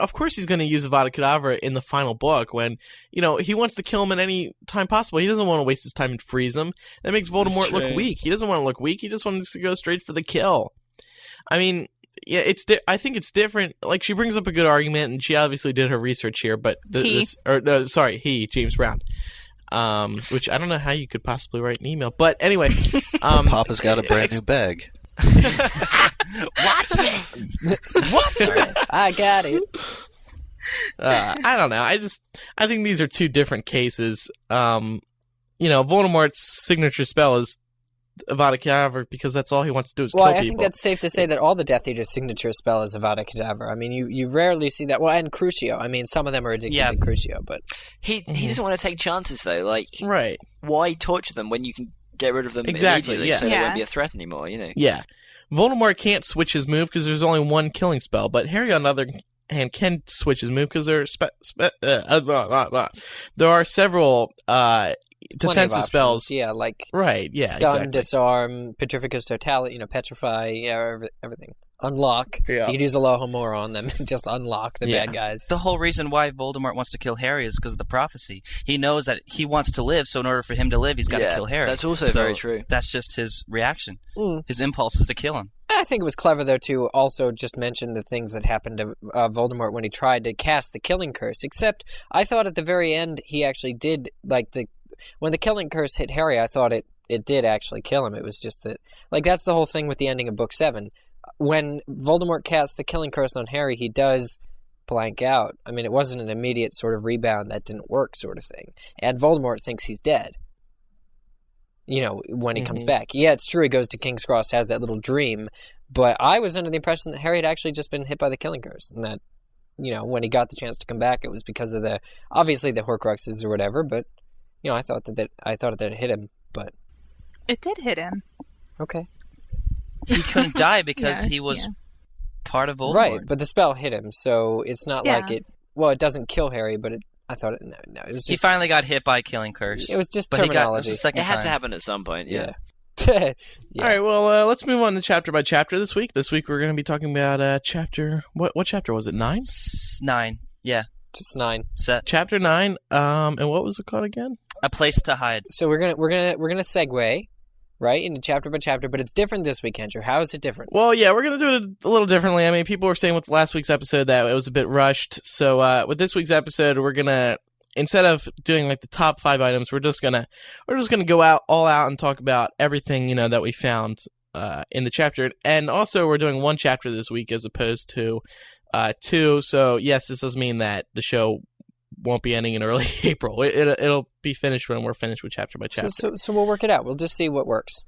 Of course he's going to use Avada Kedavra in the final book when, he wants to kill him at any time possible. He doesn't want to waste his time and freeze him. That makes Voldemort look weak. He doesn't want to look weak. He just wants to go straight for the kill. I think it's different. Like, she brings up a good argument, and she obviously did her research here, but James Brown. Which I don't know how you could possibly write an email. But anyway. Papa's got a brand new bag. Watch me! Watch me! I got it. I don't know. I think these are two different cases. Voldemort's signature spell is Avada Kedavra because that's all he wants to do is kill people. Well, I think that's safe to say that all the Death Eater's signature spell is Avada Kedavra. You rarely see that. Well, and Crucio. Some of them are addicted to Crucio, but... He doesn't want to take chances, though. Like, right. Why torture them when you can get rid of them immediately so they won't be a threat anymore, Yeah. Voldemort can't switch his move because there's only one killing spell, but Harry, on the other hand, can switch his move because there are several defensive spells. Yeah, like right, yeah, stun, exactly. Disarm, Petrificus Totality, petrify, everything. Unlock. Yeah. You could use Alohomora on them and just unlock the bad guys. The whole reason why Voldemort wants to kill Harry is because of the prophecy. He knows that he wants to live, so in order for him to live, he's got to kill Harry. That's also very true. That's just his reaction. His impulse is to kill him. I think it was clever, though, to also just mention the things that happened to Voldemort when he tried to cast the Killing Curse, except I thought at the very end he actually did, when the Killing Curse hit Harry, I thought it did actually kill him. It was just that, that's the whole thing with the ending of Book 7. When Voldemort casts the Killing Curse on Harry, he does blank out. It wasn't an immediate sort of rebound that didn't work sort of thing. And Voldemort thinks he's dead. When he comes back. Yeah, it's true he goes to King's Cross, has that little dream, but I was under the impression that Harry had actually just been hit by the Killing Curse, and that, when he got the chance to come back, it was because of obviously the Horcruxes or whatever, but, I thought that it hit him, but... It did hit him. Okay. He couldn't die because he was part of Voldemort. Right, but the spell hit him, so it's not like it... Well, it doesn't kill Harry, but I thought it... No, it was just... He finally got hit by a Killing Curse. It was just terminology. It had to happen at some point, yeah. All right, well, let's move on to chapter by chapter this week. This week we're going to be talking about chapter... What chapter was it? 9? 9, yeah. Just 9. Chapter 9, and what was it called again? A Place to Hide. So we're gonna segue right into chapter by chapter, but it's different this week, Andrew. How is it different? Well, yeah, we're gonna do it a little differently. People were saying with last week's episode that it was a bit rushed. So with this week's episode, we're gonna, instead of doing the top 5 items, we're just gonna go all out and talk about everything that we found in the chapter. And also, we're doing one chapter this week as opposed to 2. So yes, this does mean that the show won't be ending in early April. It'll be finished when we're finished with chapter by chapter. So we'll work it out. We'll just see what works.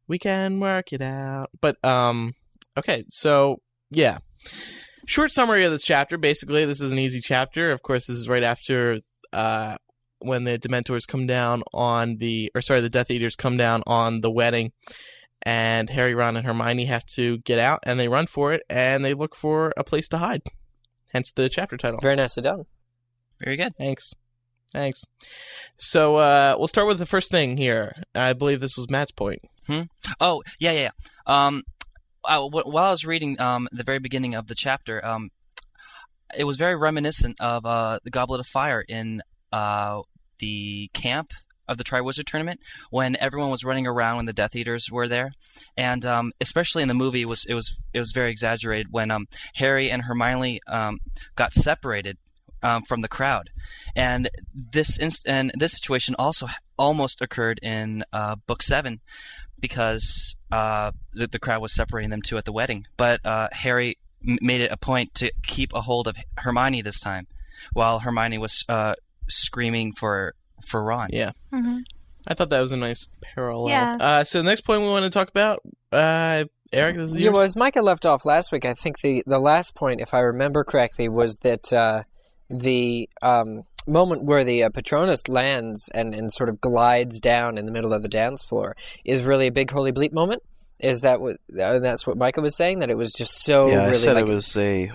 We can work it out. But okay, so yeah. Short summary of this chapter. Basically, this is an easy chapter. Of course, this is right after when the Dementors come down the Death Eaters come down on the wedding, and Harry, Ron, and Hermione have to get out, and they run for it, and they look for a place to hide. Hence the chapter title. Very nicely done. Very good. Thanks. So we'll start with the first thing here. I believe this was Matt's point. Oh, yeah. While I was reading the very beginning of the chapter, it was very reminiscent of the Goblet of Fire in the camp of the Triwizard Tournament, when everyone was running around when the Death Eaters were there, and especially in the movie, it was very exaggerated when Harry and Hermione got separated from the crowd, and this situation also almost occurred in Book 7, because the crowd was separating them too at the wedding, but Harry made it a point to keep a hold of Hermione this time, while Hermione was screaming for Ron. Yeah. Mm-hmm. I thought that was a nice parallel. Yeah. So the next point we want to talk about, Eric, this is yours. Yeah, well, as Micah left off last week, I think the last point, if I remember correctly, was that the moment where the Patronus lands and sort of glides down in the middle of the dance floor is really a big holy bleep moment. Is that what? That's what Micah was saying, that it was just so Yeah, really I said like, it was the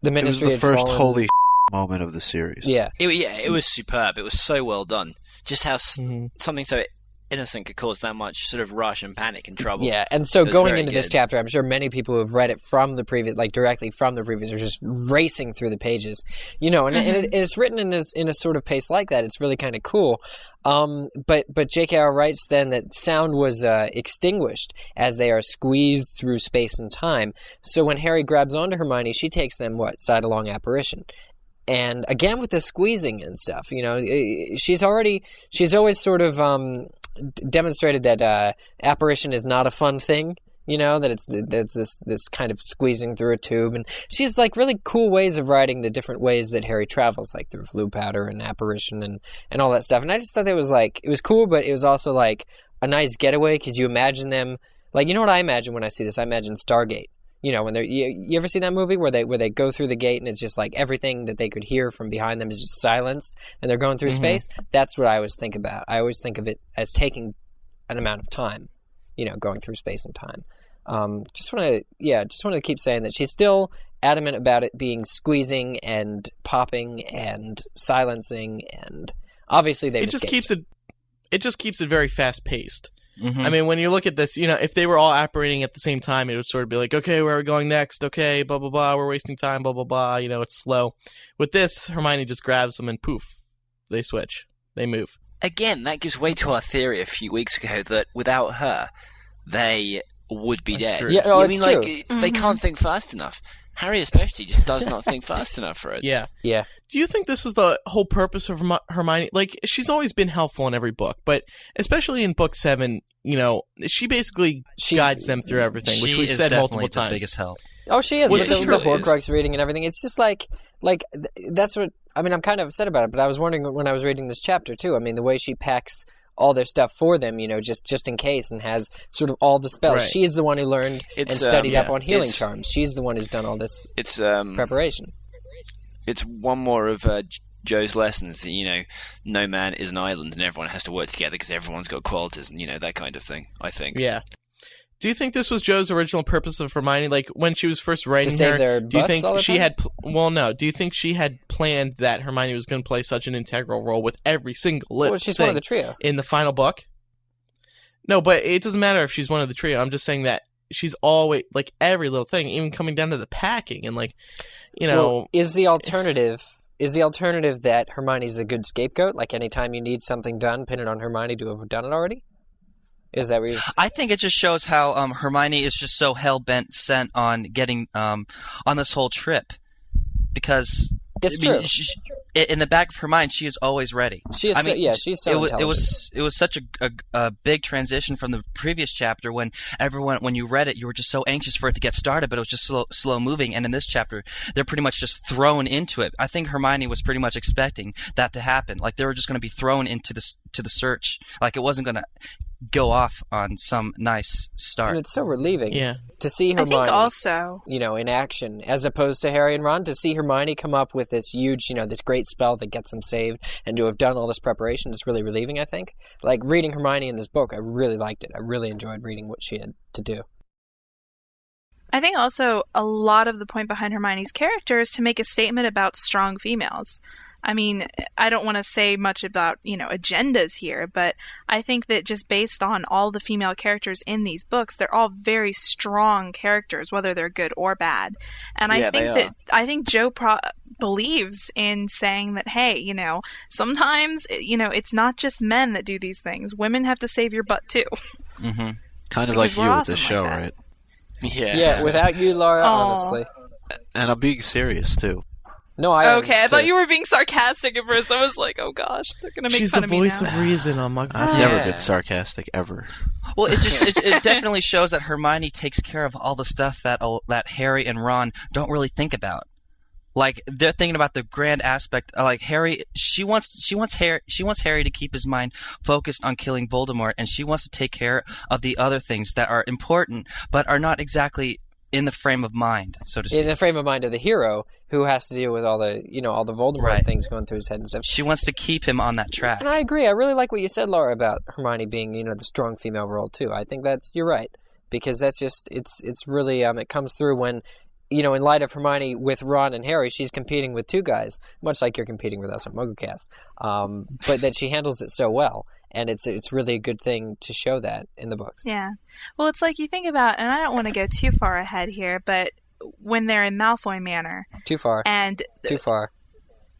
ministry had first fallen. holy moment of the series. Yeah. It was superb. It was so well done. Just how something so innocent could cause that much sort of rush and panic and trouble. Yeah, and so It was going very into this good. chapter, I'm sure many people who have read it from the previous, like directly from the previous, are just racing through the pages, you know. And, and it's written in a sort of pace like that. It's really kind of cool. But JKR writes then that sound was extinguished as they are squeezed through space and time. So when Harry grabs onto Hermione, she takes them side-along apparition. And again with the squeezing and stuff, you know, she's always sort of demonstrated that apparition is not a fun thing, you know, that it's this kind of squeezing through a tube, and she's like really cool ways of writing the different ways that Harry travels, like through flue powder and apparition and all that stuff. And I just thought it was cool, but it was also like a nice getaway, because you imagine them, like, you know what I imagine when I see this? I imagine Stargate. You know, when you ever see that movie where they go through the gate and it's just like everything that they could hear from behind them is just silenced and they're going through space? That's what I always think about. I always think of it as taking an amount of time, you know, going through space and time. Just want to keep saying that she's still adamant about it being squeezing and popping and silencing, and obviously it just keeps it very fast paced. I mean, when you look at this, you know, if they were all apparating at the same time, it would sort of be like, okay, where are we going next? Okay, blah, blah, blah, we're wasting time, blah, blah, blah. You know, it's slow. With this, Hermione just grabs them and poof, they switch. They move. Again, that gives way to our theory a few weeks ago that without her, they would be dead. true. Yeah, no, I it's mean, true. like, they can't think fast enough. Harry especially just does not think fast enough for it. Yeah. Yeah. Do you think this was the whole purpose of Hermione? Like, she's always been helpful in every book, but especially in Book 7, you know, she basically guides them through everything, which we've said multiple times. The biggest help. Oh, she is. Well, With this the really Horcrux reading and everything. It's just like that's what I mean. I'm kind of upset about it, but I was wondering when I was reading this chapter too. I mean, the way she packs all their stuff for them, you know, just in case, and has sort of all the spells. Right. She's the one who learned and studied up on healing it's- charms. She's the one who's done all this It's preparation. it's one more of Joe's lessons that, you know, no man is an island and everyone has to work together because everyone's got qualities and, you know, that kind of thing, I think. Yeah. Do you think this was Joe's original purpose of Hermione? Like, when she was first writing To save her, their do you butts think all the she time? had... Well, no. Do you think she had planned that Hermione was going to play such an integral role with every single Well, she's thing one of the trio. in the final book? No, but it doesn't matter if she's one of the trio. I'm just saying that she's always... Like, every little thing, even coming down to the packing and, like, you know... Well, is the alternative that Hermione's a good scapegoat? Like, anytime you need something done, pin it on Hermione to have done it already? Is that what you're... I think it just shows how Hermione is just so hell-bent sent on getting on this whole trip, because It's true. In the back of her mind, she is always ready. She is she's so intelligent. It was such a big transition from the previous chapter when when you read it, you were just so anxious for it to get started, but it was just slow moving. And in this chapter, they're pretty much just thrown into it. I think Hermione was pretty much expecting that to happen. Like, they were just going to be thrown into the search. Like, it wasn't going to go off on some nice start. And it's so relieving to see I Hermione, think also, you know, in action, as opposed to Harry and Ron, to see Hermione come up with this huge, you know, this great spell that gets them saved, and to have done all this preparation is really relieving, I think. Like, reading Hermione in this book, I really liked it. I really enjoyed reading what she had to do. I think also a lot of the point behind Hermione's character is to make a statement about strong females. I mean, I don't want to say much about, agendas here, but I think that just based on all the female characters in these books, they're all very strong characters, whether they're good or bad. And I think Jo believes in saying that, hey, sometimes, it's not just men that do these things. Women have to save your butt too. Mm-hmm. Kind of like you with this show, right? Yeah, without you, Laura, honestly. And I'm being serious, too. No, I thought you were being sarcastic at first. I was like, oh gosh, they're going to make fun of me now. She's the voice of reason on MuggleCast. I've never been sarcastic, ever. Well, it definitely shows that Hermione takes care of all the stuff that Harry and Ron don't really think about. Like, they're thinking about the grand aspect. Like, Harry, she wants Harry to keep his mind focused on killing Voldemort, and she wants to take care of the other things that are important, but are not exactly in the frame of mind, so to speak. In the frame of mind of the hero, who has to deal with all the, all the Voldemort things going through his head and stuff. She wants to keep him on that track. And I agree. I really like what you said, Laura, about Hermione being, the strong female role too. I think you're right, because that's just it's really it comes through when, in light of Hermione with Ron and Harry, she's competing with two guys, much like you're competing with us on MuggleCast. But that she handles it so well. And it's really a good thing to show that in the books. Yeah. Well, it's like you think about, and I don't want to go too far ahead here, but when they're in Malfoy Manor. Too far. Too far.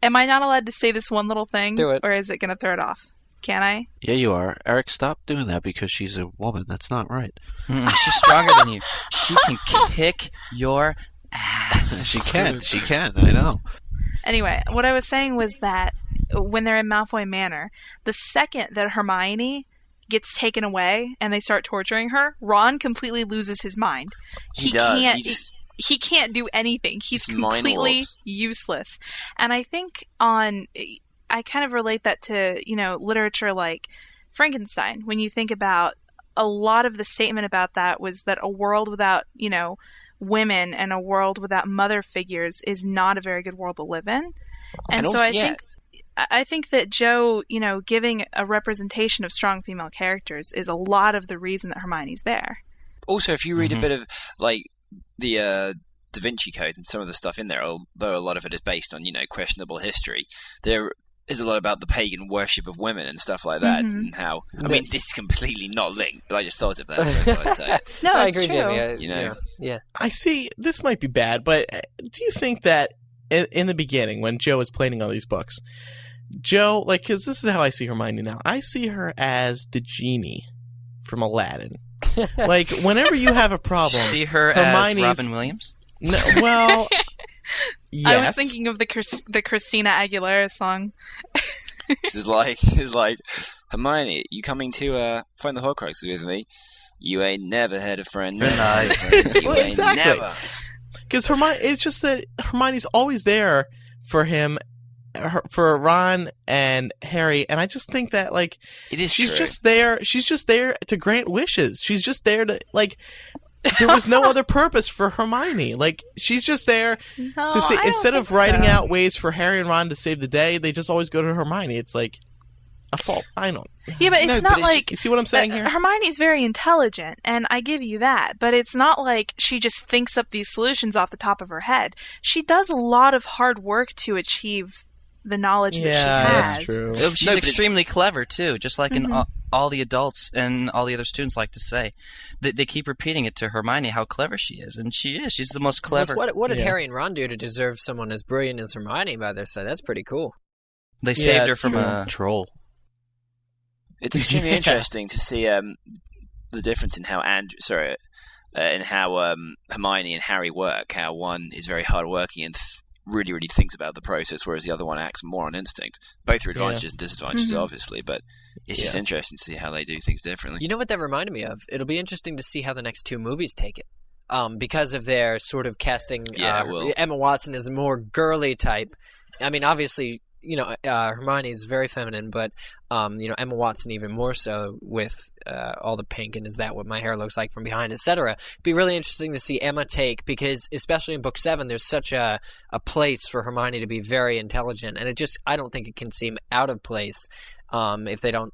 Am I not allowed to say this one little thing? Do it. Or is it going to throw it off? Can I? Yeah, you are. Eric, stop doing that because she's a woman. That's not right. She's stronger than you. She can kick your ass. She can. I know. Anyway, what I was saying was that when they're in Malfoy Manor, the second that Hermione gets taken away and they start torturing her, Ron completely loses his mind. He can't do anything. He's completely useless. And I think I kind of relate that to, literature like Frankenstein. When you think about a lot of the statement about that was that a world without, women and a world without mother figures is not a very good world to live in. And so I think that Jo, giving a representation of strong female characters is a lot of the reason that Hermione's there. Also, if you read a bit of, like, the Da Vinci Code and some of the stuff in there, although a lot of it is based on, questionable history, there is a lot about the pagan worship of women and stuff like that, and how, I mean, this is completely not linked, but I just thought of that, so I thought I'd say it. No, I it's agree, true. Jamie. Yeah. I see, this might be bad, but do you think that in the beginning, when Jo was planning all these books, Jo, because this is how I see Hermione now. I see her as the genie from Aladdin. Whenever you have a problem, see her as Robin Williams? No, well, yes. I was thinking of the Christina Aguilera song. It's like, Hermione, you coming to find the Horcruxes with me? You ain't never had a friend. You ain't never. Because Hermione, it's just that Hermione's always there for him. For Ron and Harry, and I just think that it is she's true. just there. She's just there to grant wishes. She's just there to There was no other purpose for Hermione. She's just there to say. Instead of writing out ways for Harry and Ron to save the day, they just always go to Hermione. It's like a fault. I don't. Yeah, but it's not you see what I'm saying here? Hermione's very intelligent, and I give you that. But it's not like she just thinks up these solutions off the top of her head. She does a lot of hard work to achieve the knowledge that she has. That's true. She's extremely clever too, just like in all the adults and all the other students like to say. They keep repeating it to Hermione how clever she is, and she is. She's the most clever. What did Harry and Ron do to deserve someone as brilliant as Hermione by their side? That's pretty cool. They saved her from a troll. It's extremely interesting to see the difference in how Hermione and Harry work. How one is very hardworking and really, really thinks about the process, whereas the other one acts more on instinct. Both are advantages and disadvantages, obviously, but it's just interesting to see how they do things differently. You know what that reminded me of? It'll be interesting to see how the next two movies take it. Because of their sort of casting, Emma Watson is a more girly type. I mean, obviously, Hermione is very feminine, but, Emma Watson even more so with all the pink and is that what my hair looks like from behind, etc. It'd be really interesting to see Emma take, because especially in book 7, there's such a place for Hermione to be very intelligent, and I don't think it can seem out of place if they don't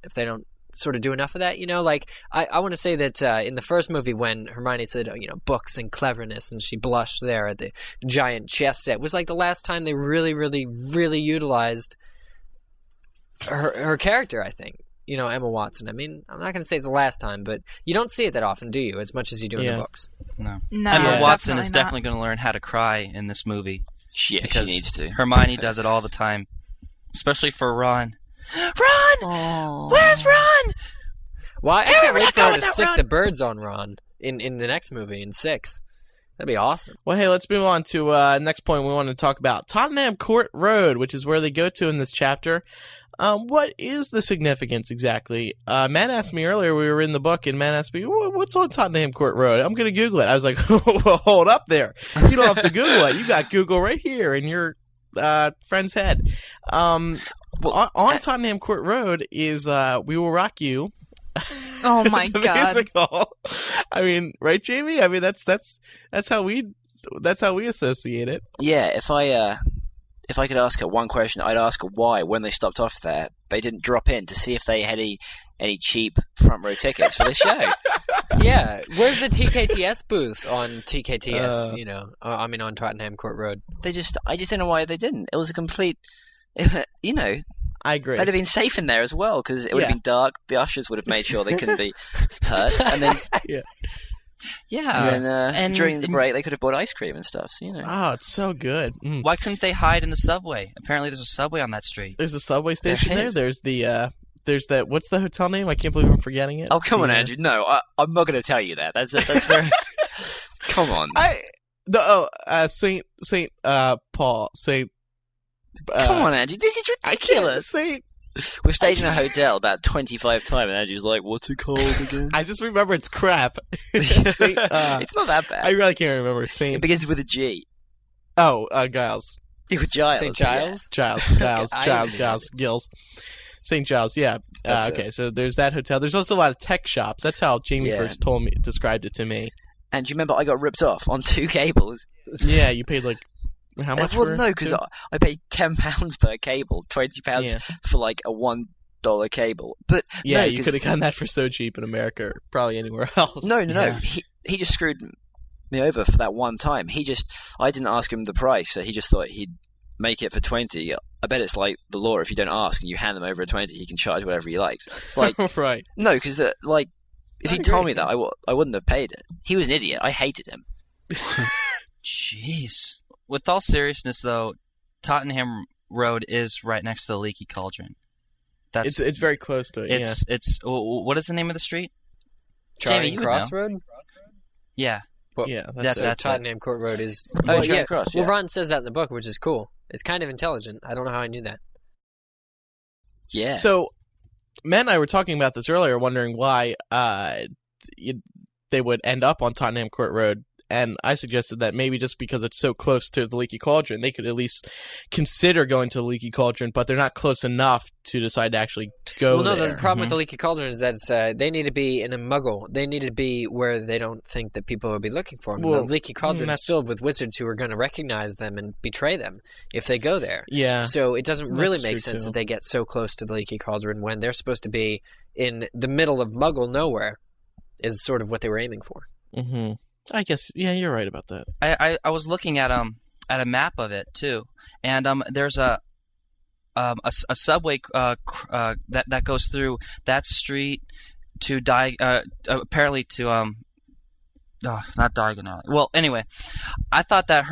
sort of do enough of that. Like I want to say that in the first movie when Hermione said, books and cleverness, and she blushed there at the giant chess set, was like the last time they really, really, really utilized her character, I think. Emma Watson. I mean, I'm not going to say it's the last time, but you don't see it that often, do you? As much as you do in the books. No. No, Emma Watson is definitely definitely going to learn how to cry in this movie. Yeah, because she needs to. Hermione does it all the time, especially for Ron. Ron! Where's Ron? Well, I can't wait for her to sick the birds on Ron in the next movie, in 6. That'd be awesome. Well, hey, let's move on to next point we want to talk about. Tottenham Court Road, which is where they go to in this chapter. What is the significance exactly? Matt asked me earlier, we were in the book, and Matt asked me, what's on Tottenham Court Road? I'm going to Google it. I was like, well, hold up there. You don't have to Google it. You got Google right here in your friend's head. On Tottenham Court Road is We Will Rock You. Oh my the God. musical. I mean, right, Jamie? I mean, that's how we associate it. Yeah, if I could ask her one question, I'd ask her why, when they stopped off there, they didn't drop in to see if they had any cheap front row tickets for the show. Yeah, where's the TKTS booth on TKTS? On Tottenham Court Road. I just don't know why they didn't. It was a complete, I agree. They'd have been safe in there as well because it would have been dark. The ushers would have made sure they couldn't be hurt, and then and during the break they could have bought ice cream and stuff. So, Oh, it's so good. Mm. Why couldn't they hide in the subway? Apparently, there's a subway on that street. There's a subway station there. There's that. What's the hotel name? I can't believe I'm forgetting it. Oh, come on, Andrew. No, I'm not going to tell you that. That's very. Come on. Saint Paul. Saint. Come on, Andrew. This is ridiculous. Saint. We've stayed in a hotel about 25 times, and Andrew's like, "What's it called again?" I just remember it's crap. Saint, it's not that bad. I really can't remember. Saint. It begins with a G. Oh, Giles. With Giles. St. Giles? Yeah. Giles. Gills. St. Giles, yeah. Okay, so there's that hotel. There's also a lot of tech shops. That's how Jamie first described it to me. And do you remember I got ripped off on 2 cables? Yeah, you paid like how much? Well, no, because I paid £10 per cable, £20 for like a $1 cable. But yeah, no, you could have gotten that for so cheap in America, or probably anywhere else. No. He just screwed me over for that one time. I didn't ask him the price, so he just thought he'd make it for 20. I bet it's like the law. If you don't ask and you hand them over a 20, he can charge whatever he likes. Like, right? No, because if he told me that, I wouldn't have paid it. He was an idiot. I hated him. Jeez. With all seriousness, though, Tottenham Road is right next to the Leaky Cauldron. It's very close to it. It's what is the name of the street? Charing Cross Road. Yeah. Well, yeah, that's Tottenham Court Road is. Charing Cross. Well, Ron says that in the book, which is cool. It's kind of intelligent. I don't know how I knew that. Yeah. So, Matt and I were talking about this earlier, wondering why they would end up on Tottenham Court Road. And I suggested that maybe just because it's so close to the Leaky Cauldron, they could at least consider going to the Leaky Cauldron, but they're not close enough to decide to actually go there. Well, no, the problem with the Leaky Cauldron is that they need to be in a Muggle. They need to be where they don't think that people will be looking for them. Well, the Leaky Cauldron is filled with wizards who are going to recognize them and betray them if they go there. Yeah. So it doesn't really make sense that they get so close to the Leaky Cauldron when they're supposed to be in the middle of Muggle nowhere, is sort of what they were aiming for. Mm-hmm. I guess, yeah, you're right about that. I was looking at a map of it too, and there's a subway that goes through that street to apparently to not Diagon Alley. Well, anyway, I thought that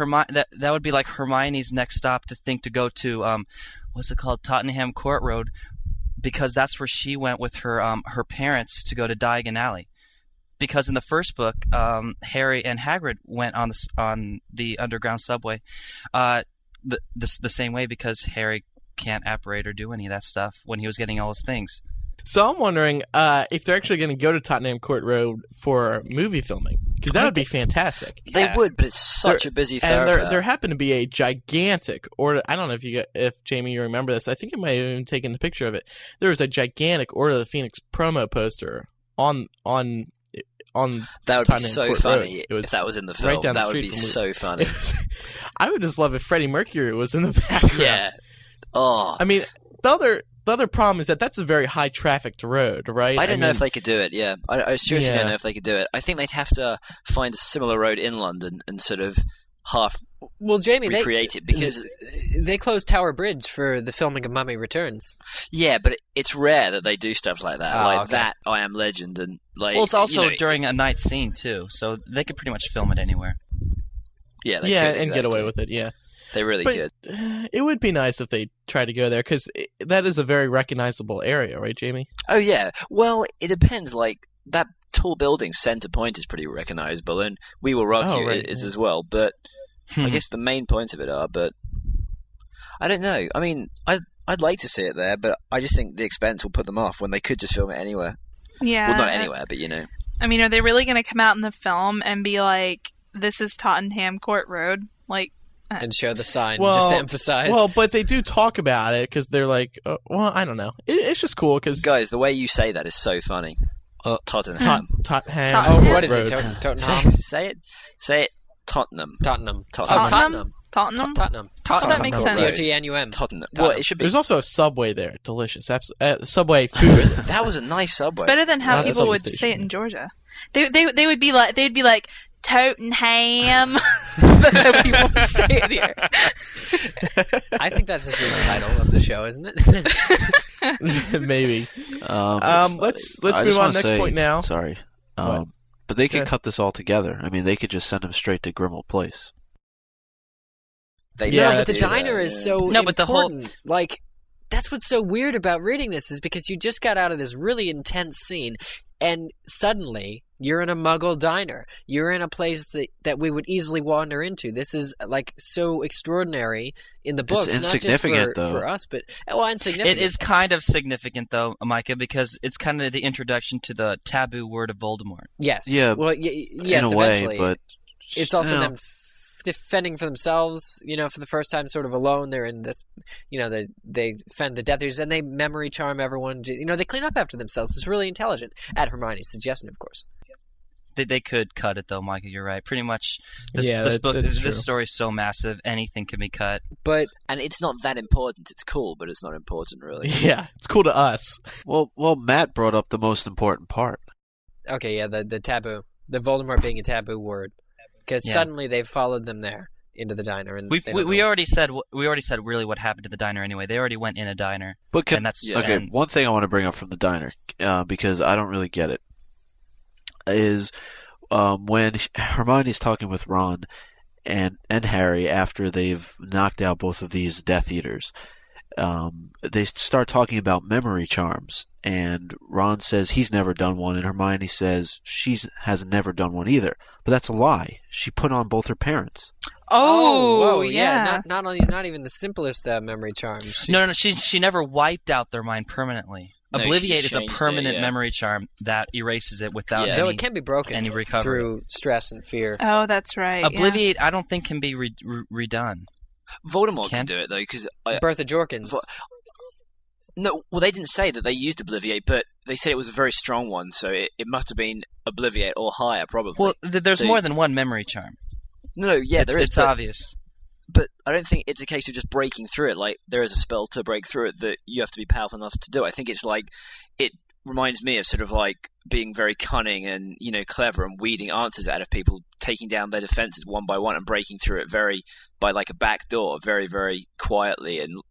that would be like Hermione's next stop to go to what's it called, Tottenham Court Road, because that's where she went with her parents to go to Diagon Alley. Because in the first book, Harry and Hagrid went on the underground subway, the same way, because Harry can't apparate or do any of that stuff when he was getting all his things. So I'm wondering if they're actually going to go to Tottenham Court Road for movie filming, because that would be fantastic. They would, but it's such a busy thoroughfare. And there happened to be a gigantic order. I don't know if Jamie, you remember this. I think you might have even taken a picture of it. There was a gigantic Order of the Phoenix promo poster on that would Tottenham be so Court funny Road. if that was in the film. Right down that the would be so funny. I would just love if Freddie Mercury was in the background. Yeah. Oh. I mean, the the other problem is that that's a very high trafficked road, right? I don't know if they could do it. Yeah, I seriously don't know if they could do it. I think they'd have to find a similar road in London and sort of half Jamie, recreate it, because they closed Tower Bridge for the filming of Mummy Returns. Yeah, but it's rare that they do stuff like that, that I Am Legend, and like. Well, it's also during a night scene too, so they could pretty much film it anywhere. Yeah, and get away with it. Yeah, they really could. It would be nice if they tried to go there, because that is a very recognizable area, right, Jamie? Oh yeah. Well, it depends. Like that tall building, Center Point, is pretty recognizable, and We Will Rock You is as well. But I guess the main points of it are. But I don't know. I mean, I'd like to see it there, but I just think the expense will put them off when they could just film it anywhere. Yeah. Well, not anywhere, but I mean, are they really going to come out in the film and be like, "This is Tottenham Court Road"? Like. And show the sign, just to emphasize. Well, but they do talk about it, because they're like, well, I don't know. It's just cool, because... Guys, the way you say that is so funny. Tottenham. Tottenham. Oh, what is it? Tottenham? Say it. Tottenham. Tottenham. Tottenham. That makes sense. T-O-T-N-U-M. Tottenham. Well, it should be. There's also a Subway there. Delicious. Subway food. That was a nice Subway. It's better than how people would say it in Georgia. They'd be like Tottenham. That's how people would say it here. I think that's just the title of the show, isn't it? Maybe. Let's move on. Next point now. Sorry. But they can cut this all together. I mean, they could just send him straight to Grimmauld Place. But the diner is so important. But the whole that's what's so weird about reading this, is because you just got out of this really intense scene, and suddenly you're in a Muggle diner. You're in a place that we would easily wander into. This is so extraordinary in the books. It's insignificant, not just for us, but insignificant. It is kind of significant, though, Micah, because it's kind of the introduction to the taboo word of Voldemort. Yes. Yeah. Well, yes, in a way, but it's also them defending for themselves, for the first time, sort of alone. They're in this, they defend the Death Eaters, and they memory charm everyone. They clean up after themselves. It's really intelligent, at Hermione's suggestion, of course. They could cut it, though, Micah. You're right. Pretty much, this story is so massive, anything can be cut. And it's not that important. It's cool, but it's not important, really. Yeah, it's cool to us. Well, Matt brought up the most important part. Okay, yeah, the taboo, the Voldemort being a taboo word. Because suddenly they've followed them there into the diner, and we already said really what happened to the diner anyway. They already went in a diner. But one thing I want to bring up from the diner, because I don't really get it, is when Hermione's talking with Ron and Harry after they've knocked out both of these Death Eaters. They start talking about memory charms, and Ron says he's never done one, and Hermione says she has never done one either. But that's a lie. She put on both her parents. Whoa, yeah. Not even the simplest memory charms. No. She never wiped out their mind permanently. No, Obliviate is a permanent memory charm that erases it without though it can be broken any recovery through stress and fear. Oh, that's right. Obliviate, I don't think can be redone. Voldemort can do it, though, because... Bertha Jorkins. No, well, they didn't say that they used Obliviate, but they said it was a very strong one, so it must have been Obliviate or higher, probably. Well, there's more than one memory charm. No, yeah, there is. It's obvious. But I don't think it's a case of just breaking through it. Like, there is a spell to break through it that you have to be powerful enough to do. I think it's like... It reminds me of sort of like being very cunning and, clever and weeding answers out of people, taking down their defenses one by one and breaking through it by like a back door, very, very quietly, and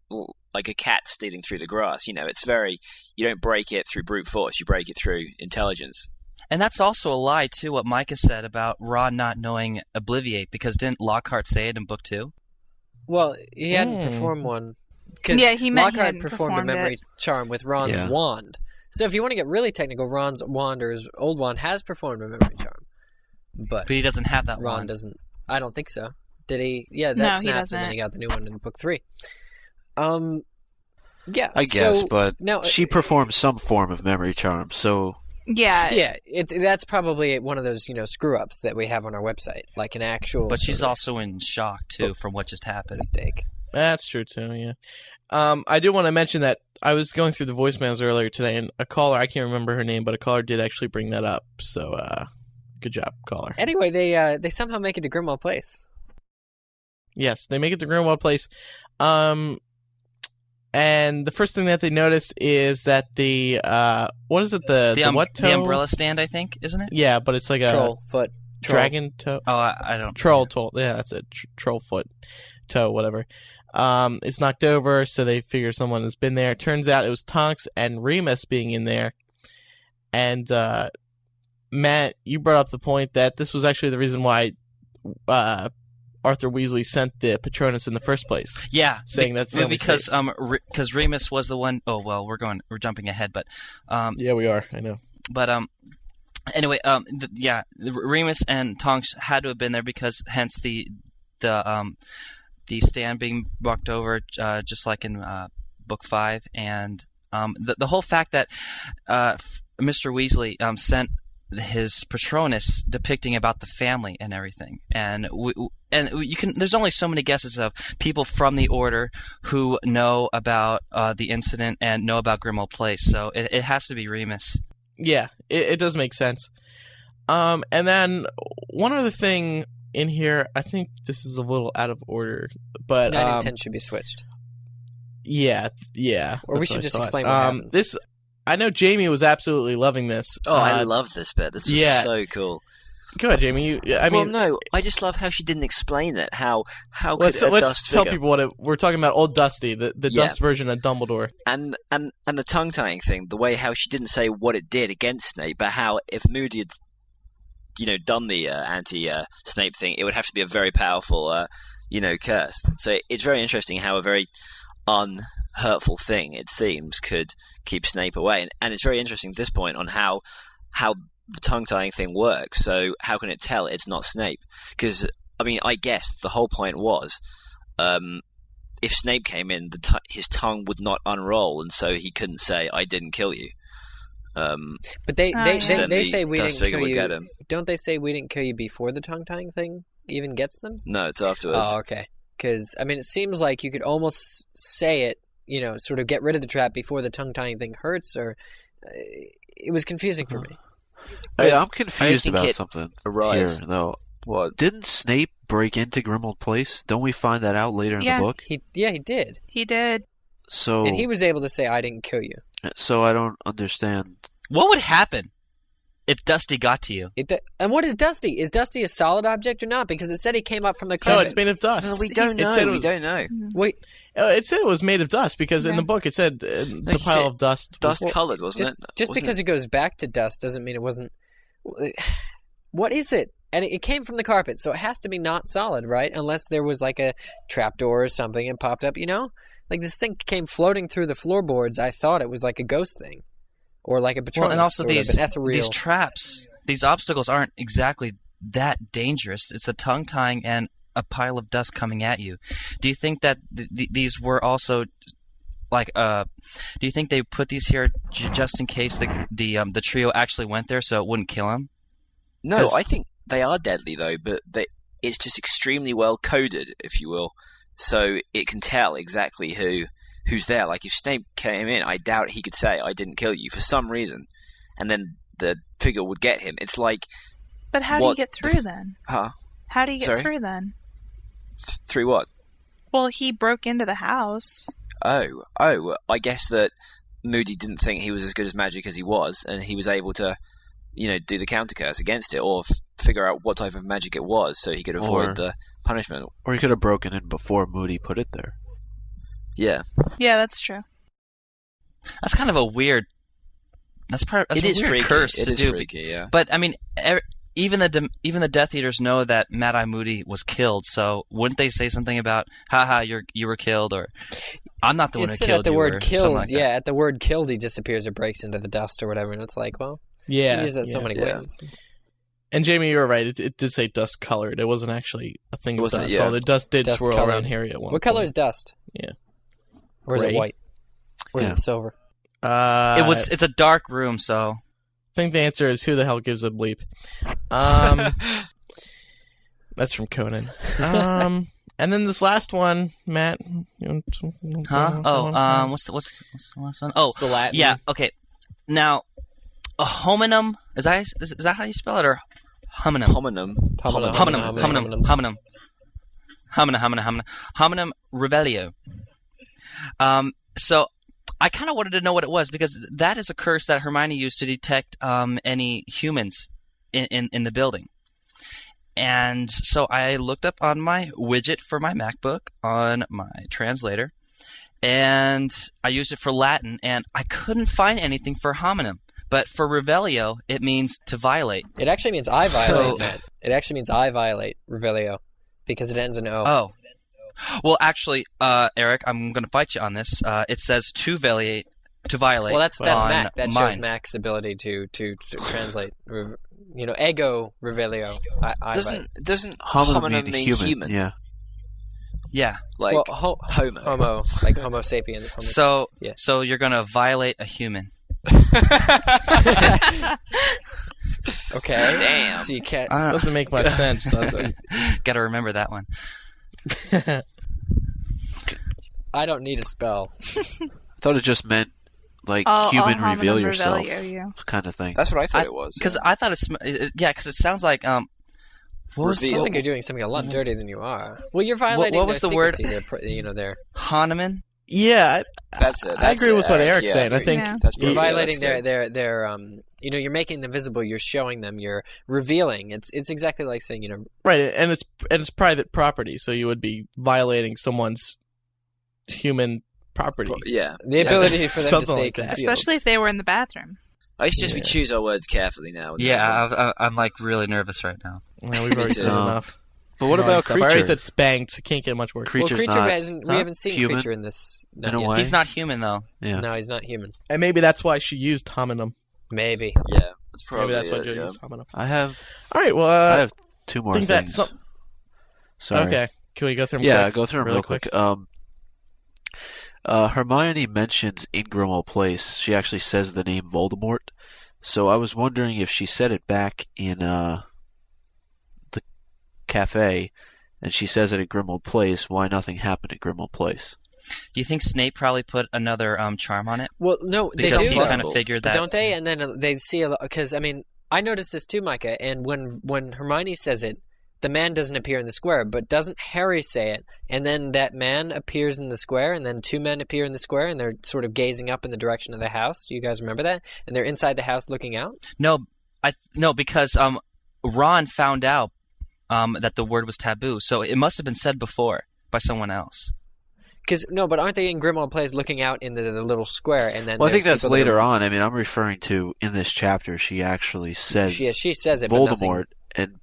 like a cat stealing through the grass. It's very, you don't break it through brute force, you break it through intelligence. And that's also a lie, too, what Micah said about Ron not knowing Obliviate, because didn't Lockhart say it in book 2? Well, he hadn't performed one. Because Lockhart performed a memory charm with Ron's wand. So if you want to get really technical, Ron's wand or his old wand has performed a memory charm. But he doesn't have that Ron wand. Doesn't. I don't think so. Did he? Yeah, that snapped and then he got the new one in book 3. Yeah. I guess, but she performs some form of memory charm, so... Yeah. That's probably one of those, screw-ups that we have on our website, like an actual... But she's also in shock, too, from what just happened. Mistake. That's true, too, yeah. I do want to mention that I was going through the voicemails earlier today, and a caller, I can't remember her name, but a caller did actually bring that up, so good job, caller. Anyway, they somehow make it to Grimmauld Place. Yes, they make it to Grimmauld Place. And the first thing that they noticed is that the what is it? The what toe? The umbrella stand, I think, isn't it? Yeah, but it's like a Troll foot. dragon toe. Oh, I don't. Troll toe. Yeah, that's it. Troll foot, toe, whatever. It's knocked over, so they figure someone has been there. It turns out it was Tonks and Remus being in there. And Matt, you brought up the point that this was actually the reason why Arthur Weasley sent the Patronus in the first place. Yeah, saying that because Remus was the one. Oh well, we're jumping ahead, but yeah, we are. I know. But anyway, Remus and Tonks had to have been there because hence the stand being bucked over, just like in Book 5, and the whole fact that Mr. Weasley sent his Patronus depicting about the family and everything, and you can. There's only so many guesses of people from the Order who know about the incident and know about Grimmauld Place, so it has to be Remus. Yeah, it does make sense. And then one other thing in here, I think this is a little out of order, but 9 and 10 should be switched. Yeah. Or we should just explain what happens. This, I know Jamie was absolutely loving this. Oh, I love this bit. This was so cool. Go ahead, Jamie. I just love how she didn't explain it. How let's Dust tell figure... people what we're talking about. Old Dusty, the Dust version of Dumbledore, and the tongue tying thing. The way how she didn't say what it did against Snape, but how if Moody had, done the anti-Snape thing, it would have to be a very powerful, curse. So it's very interesting how a very unhurtful thing, it seems, could keep Snape away. And it's very interesting at this point on how the tongue-tying thing works. So how can it tell it's not Snape? Because, I guess the whole point was, if Snape came in, his tongue would not unroll, and so he couldn't say, I didn't kill you. But they say we didn't kill you. Don't they say we didn't kill you before the tongue-tying thing even gets them? No, it's afterwards. Oh, okay. Because, it seems like you could almost say it, sort of get rid of the trap before the tongue-tying thing hurts, or it was confusing for me. I'm confused about something here, though. What? Didn't Snape break into Grimmauld Place? Don't we find that out later in the book? He did. He did. So, and he was able to say, I didn't kill you. So I don't understand. What would happen if Dusty got to you? And what is Dusty? Is Dusty a solid object or not? Because it said he came up from the carpet. No, it's made of dust. No, we don't know. We don't know. Wait. It said it was made of dust because in the book it said the pile of dust. Dust-colored, wasn't it? Just because it goes back to dust doesn't mean it wasn't... What is it? And it came from the carpet, so it has to be not solid, right? Unless there was like a trapdoor or something and popped up, Like this thing came floating through the floorboards. I thought it was like a ghost thing. Or like a Patronus, and also an ethereal. These traps, these obstacles aren't exactly that dangerous. It's the tongue tying and a pile of dust coming at you. Do you think that these were also like? Do you think they put these here just in case the trio actually went there so it wouldn't kill him? No, I think they are deadly though, but it's just extremely well coded, if you will, so it can tell exactly who's there. Like if Snape came in, I doubt he could say, I didn't kill you for some reason. And then the figure would get him. It's like... But how do you get through then? Huh? How do you get through then? Through what? Well, he broke into the house. Oh, I guess that Moody didn't think he was as good as magic as he was, and he was able to, do the counter curse against it, or figure out what type of magic it was so he could avoid the punishment. Or he could have broken in before Moody put it there. Yeah. Yeah, that's true. That's kind of a weird. That's a weird freaky. Curse to do. Freaky, yeah. But even the Death Eaters know that Mad-Eye Moody was killed. So wouldn't they say something about, "Haha, you were killed," or "I'm not the one who killed you"? At the word "killed," like at the word "killed," he disappears or breaks into the dust or whatever, and it's like, well, you use that so many ways. And Jamie, you were right. It did say dust colored. It wasn't actually a thing of dust. Yeah. Although the dust did swirl colored. around Harry at one What point. color is dust? Yeah. Or is it Gray. white? Or is it silver? It's a dark room, so I think the answer is who the hell gives a bleep. That's from Conan. And then this last one, Matt. Huh? Oh, what's the last one? Oh, it's the Latin. Yeah. Okay. Now, a hominum is that how you spell it, or hominum? Hominum revelio. So I kind of wanted to know what it was, because that is a curse that Hermione used to detect any humans in the building. And so I looked up on my widget for my MacBook on my translator, and I used it for Latin, and I couldn't find anything for homonym. But for Revelio, it means to violate. It actually means I violate, Matt. It actually means I violate, Revelio, because it ends in O. Oh. Well, actually, Eric, I'm going to fight you on this. It says to violate. Well, that's Mac. That mine. shows Mac's ability to translate. Ego Revelio. Doesn't Homonym homonym mean human? Yeah. Yeah. Like Homo, like Homo sapiens. So you're going to violate a human. Okay. Damn. So you can't. Doesn't make much sense, does it? Got to remember that one. I don't need a spell. I thought it just meant like I'll human homonym reveal yourself Revelio you. kind of thing. That's what I thought it was. Because I thought because it sounds like I Reveal. think you're doing something a lot dirtier than you are. Well, you're violating what was their the word? secrecy, there. Honomen? Yeah, That's it. I agree with what Eric. Eric's saying. I think that's You're perfect. violating That's good. their you're making them visible. You're showing them. You're revealing. It's exactly like saying right, and it's private property, so you would be violating someone's human property. Yeah. the ability for them to Something stay like that. concealed. Especially if they were in the bathroom. I suggest we choose our words carefully now. Yeah, I'm like really nervous right now. Well, we've already too. said enough. But what about I already creature? said spanked. Can't get much worse. Well, Creature's creature not hasn't. We haven't seen human creature in this. Not in a yet. way. He's not human, though. Yeah. No, he's not human. And maybe that's why she used homonym. Maybe. Yeah, that's probably Maybe that's why it, Joe yeah. used homonym. I have All right. Well, I have two more think things. that's Sorry. okay. Can we go through them? Yeah, quick? go through them Really real quick. Hermione mentions in Grimmauld Place. She actually says the name Voldemort. So I was wondering if she said it back in the cafe, and she says it at Grimmauld Place, why nothing happened at Grimmauld Place. Do you think Snape probably put another charm on it? Well, no, they Because do. he though. kind of figured that. Don't they? And then they see a lot, because I noticed this too, Micah. And when Hermione says it, the man doesn't appear in the square, but doesn't Harry say it? And then that man appears in the square, and then two men appear in the square, and they're sort of gazing up in the direction of the house. Do you guys remember that? And they're inside the house looking out. No, because Ron found out that the word was taboo, so it must have been said before by someone else. But aren't they in Grimmauld Place looking out in the little square? And then Well, I think that's people that later are- on. I mean, I'm referring to in this chapter, she actually says She says it, but nothing- Voldemort,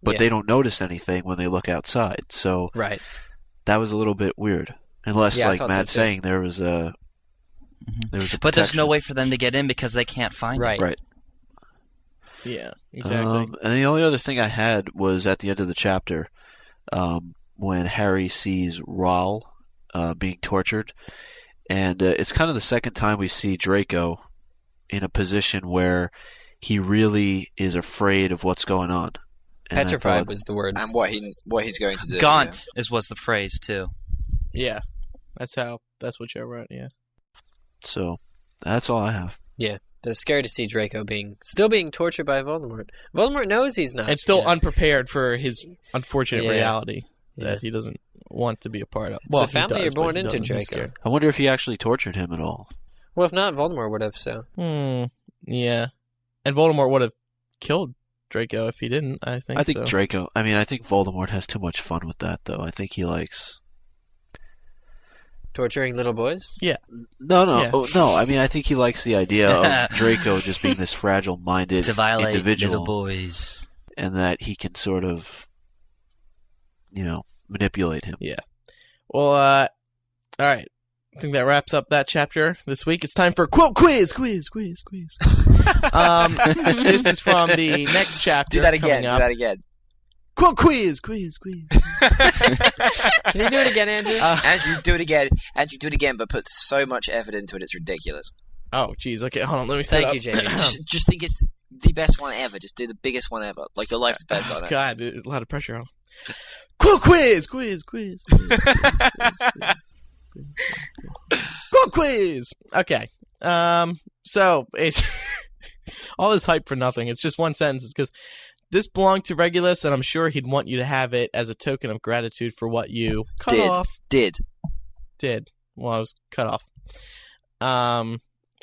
but Yeah. they don't notice anything when they look outside. So Right. that was a little bit weird. Unless, Yeah, I like thought so Matt's too. saying, there was a But there's no protection. way for them to get in because they can't find Right. it. Right. Yeah, exactly. And the only other thing I had was at the end of the chapter, when Harry sees Rahl being tortured, and it's kind of the second time we see Draco in a position where he really is afraid of what's going on. And I Petrified thought- was the word. And what he's going to do. Gaunt was the phrase too. Yeah, that's what Joe wrote. Yeah. So that's all I have. Yeah. It's scary to see Draco still being tortured by Voldemort. Voldemort knows he's not. And still Yeah. unprepared for his unfortunate Yeah. reality that Yeah. he doesn't want to be a part of. It's Well, the family he does, you're born but he into, doesn't. He's Draco. scared. I wonder if he actually tortured him at all. Well, if not, Voldemort would have, so. Yeah. And Voldemort would have killed Draco if he didn't, I think. I think so. Draco. I mean, I think Voldemort has too much fun with that, though. I think he likes. Torturing little boys? Yeah. No. Yeah. No. I mean, I think he likes the idea of Draco just being this fragile-minded To violate individual, little boys. and that he can sort of, manipulate him. Yeah. Well, all right. I think that wraps up that chapter this week. It's time for quote quiz. Quiz. This is from the next chapter. Do that again. coming up. Quote quiz. Can you do it again, Andrew? Andrew, do it again. Andrew, do it again, but put so much effort into it, it's ridiculous. Oh, geez. Okay, hold on. Let me set Thank up. you, Jamie. Just think it's the best one ever. Just do the biggest one ever. Like your life depends on it. God, a lot of pressure on. Quote quiz. Quote quiz. Okay. So it's all this hype for nothing. It's just one sentence. It's because this belonged to Regulus, and I'm sure he'd want you to have it as a token of gratitude for what you cut off. Did. Well, I was cut off.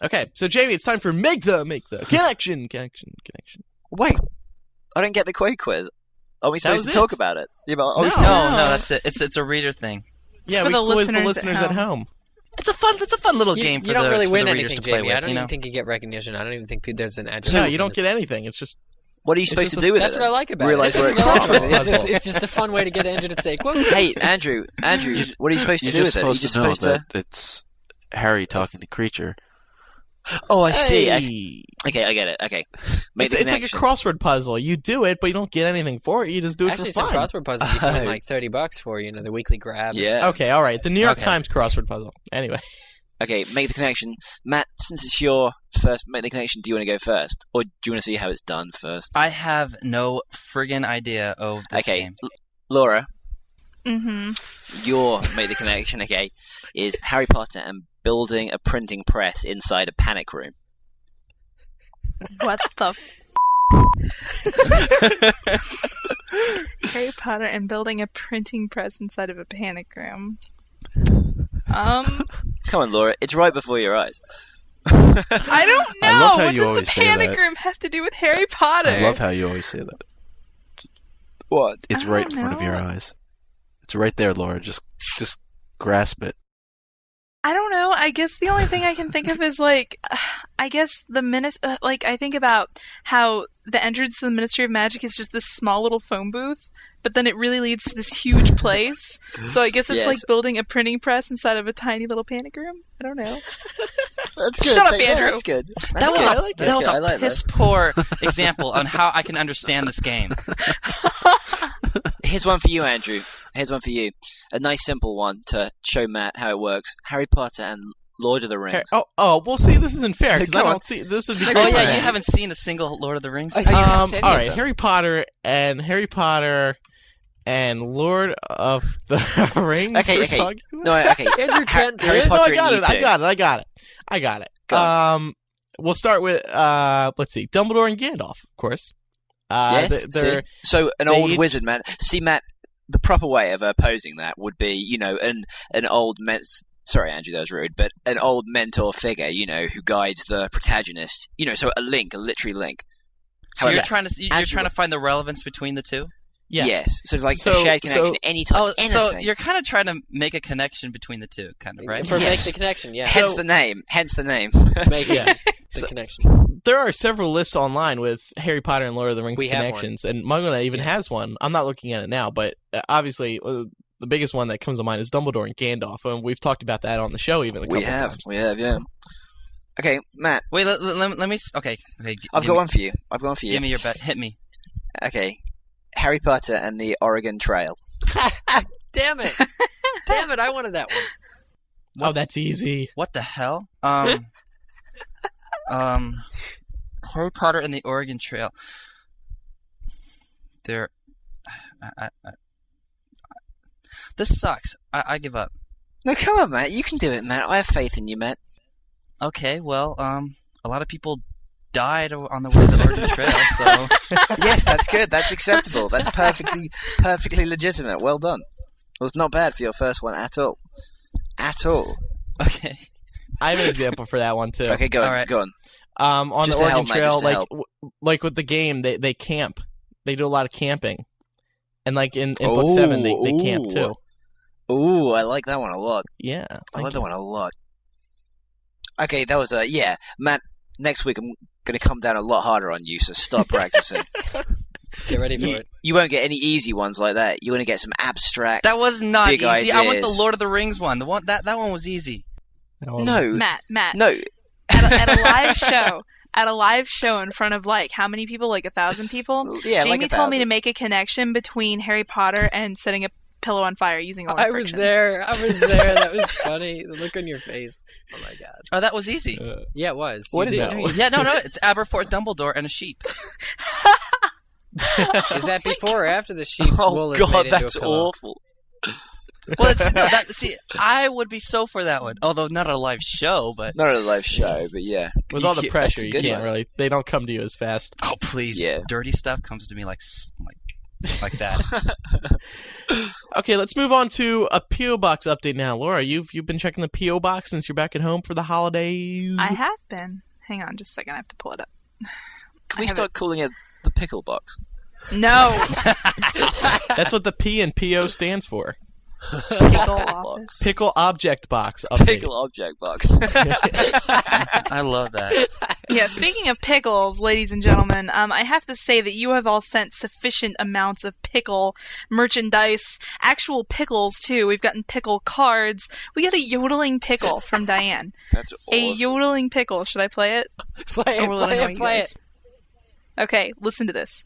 Okay, so Jamie, it's time for make the connection. Wait, I didn't get the Quake quiz. Are we supposed to talk about it? Yeah, but No, that's it. It's a reader thing. Yeah, for we the quiz the listeners listeners at at home. It's a fun little game for you don't really win the readers anything, to play Jamie. with. I don't even think you get recognition. I don't even think there's an address. No, you don't get anything. It's just what are you supposed to do with That's it? what I like about Realize it. where It's it's relaxing. from. It's just a fun way to get Andrew to say, quote. Hey, Andrew, what are you supposed to do with it? You're just supposed to. It's Harry talking to Creature. Oh, I see. Hey. Okay, I get it. Okay, It's like a crossword puzzle. You do it, but you don't get anything for it. You just do it Actually, for fun. some crossword puzzles you can win like $30 for. The weekly grab. Yeah. Okay, all right. The New York Times crossword puzzle. Anyway. Okay, make the connection. Matt, since it's your first make the connection, do you want to go first? Or do you want to see how it's done first? I have no friggin' idea of this game. Laura. Mm-hmm. Your make the connection, is Harry Potter and building a printing press inside a panic room. What the Harry Potter and building a printing press inside of a panic room. Come on, Laura. It's right before your eyes. I don't know. I love how what you does always the say panic that. room have to do with Harry Potter? I love how you always say that. What? It's right in front of your eyes. It's right there, Laura. Just grasp it. I don't know. I guess the only thing I can think of is I guess the I think about how the entrance to the Ministry of Magic is just this small little phone booth, but then it really leads to this huge place. So I guess it's like building a printing press inside of a tiny little panic room. I don't know. That's good. Shut up, Andrew. That's good. That was a piss poor example on how I can understand this game. Here's one for you, Andrew. Here's one for you. A nice simple one to show Matt how it works. Harry Potter and Lord of the Rings. Well, see, this isn't fair because I Come on. don't see this would be. Oh yeah, you haven't seen a single Lord of the Rings thing? All right, Harry Potter and Lord of the Rings. Okay. No, okay. Andrew can't do Harry it. No, Potter I got it. Go on. We'll start with let's see, Dumbledore and Gandalf, of course. Yes. They're so an old wizard, man. See, Matt, the proper way of posing that would be, an old sorry, Andrew, that was rude, but an old mentor figure, who guides the protagonist. So a literary link. So you're trying to find the relevance between the two? Yes. So a shared connection anytime. anything. So you're kind of trying to make a connection between the two, kind of, right? Make the connection, yeah. Hence the name. Make the connection. There are several lists online with Harry Potter and Lord of the Rings We have connections, and Muggle Mail even has one. I'm not looking at it now, but obviously the biggest one that comes to mind is Dumbledore and Gandalf, and we've talked about that on the show even a couple times. We have, yeah. Okay, Matt. Wait, let me. Okay. I've got one for you. Give me your bet. Hit me. Okay. Harry Potter and the Oregon Trail. Damn it! I wanted that one. Oh, that's easy. What the hell? Harry Potter and the Oregon Trail. This sucks. I give up. No, come on, Matt. You can do it, Matt. I have faith in you, Matt. Okay, well, a lot of people died on the way to the Oregon Trail, so... Yes, that's good. That's acceptable. That's perfectly legitimate. Well done. It was not bad for your first one at all. At all. Okay. I have an example for that one, too. Okay, go on. All right. Go on. On Just the to Oregon help, Matt, Trail, like with the game, they camp. They do a lot of camping. And like in Book 7, they camp, too. Ooh, I like that one a lot. Yeah. I like that one a lot. Okay, that was Matt, next week I'm going to come down a lot harder on you, so stop practicing. Get ready for it. You won't get any easy ones like that. You're going to get some abstract. That was not big easy. ideas. I want the Lord of the Rings one. That one was easy. No. Matt. No. At a live show. At a live show in front of how many people? 1,000 people? Yeah, Jamie told me to make a connection between Harry Potter and setting a pillow on fire using oil friction. I was there. That was funny. The look on your face. Oh my god. Oh, that was easy. Yeah, it was. What is that? Yeah, no, it's Aberforth Dumbledore and a sheep. Is that before or after the sheep's wool is made into that's a pillow? awful. Well, see, I would be so for that one. Although not a live show, but... Not a live show, but yeah. With all the pressure, that's a you good can't one. really... They don't come to you as fast. Oh, please. Yeah. Dirty stuff comes to me like like that. Okay, let's move on to a P.O. Box update now. Laura, you've been checking the P.O. Box since you're back at home for the holidays? I have been. Hang on just a second. I have to pull it up. Can we start calling it the pickle box? No. That's what the P in P.O. stands for. Pickle office. Pickle Object Box update. Pickle object box. I love that. Yeah, speaking of pickles, ladies and gentlemen, I have to say that you have all sent sufficient amounts of pickle merchandise, actual pickles too. We've gotten pickle cards. We got a yodeling pickle from Diane. That's A yodeling pickle. Should I play it? Play Or will it, annoy you play guys? it. Okay, listen to this.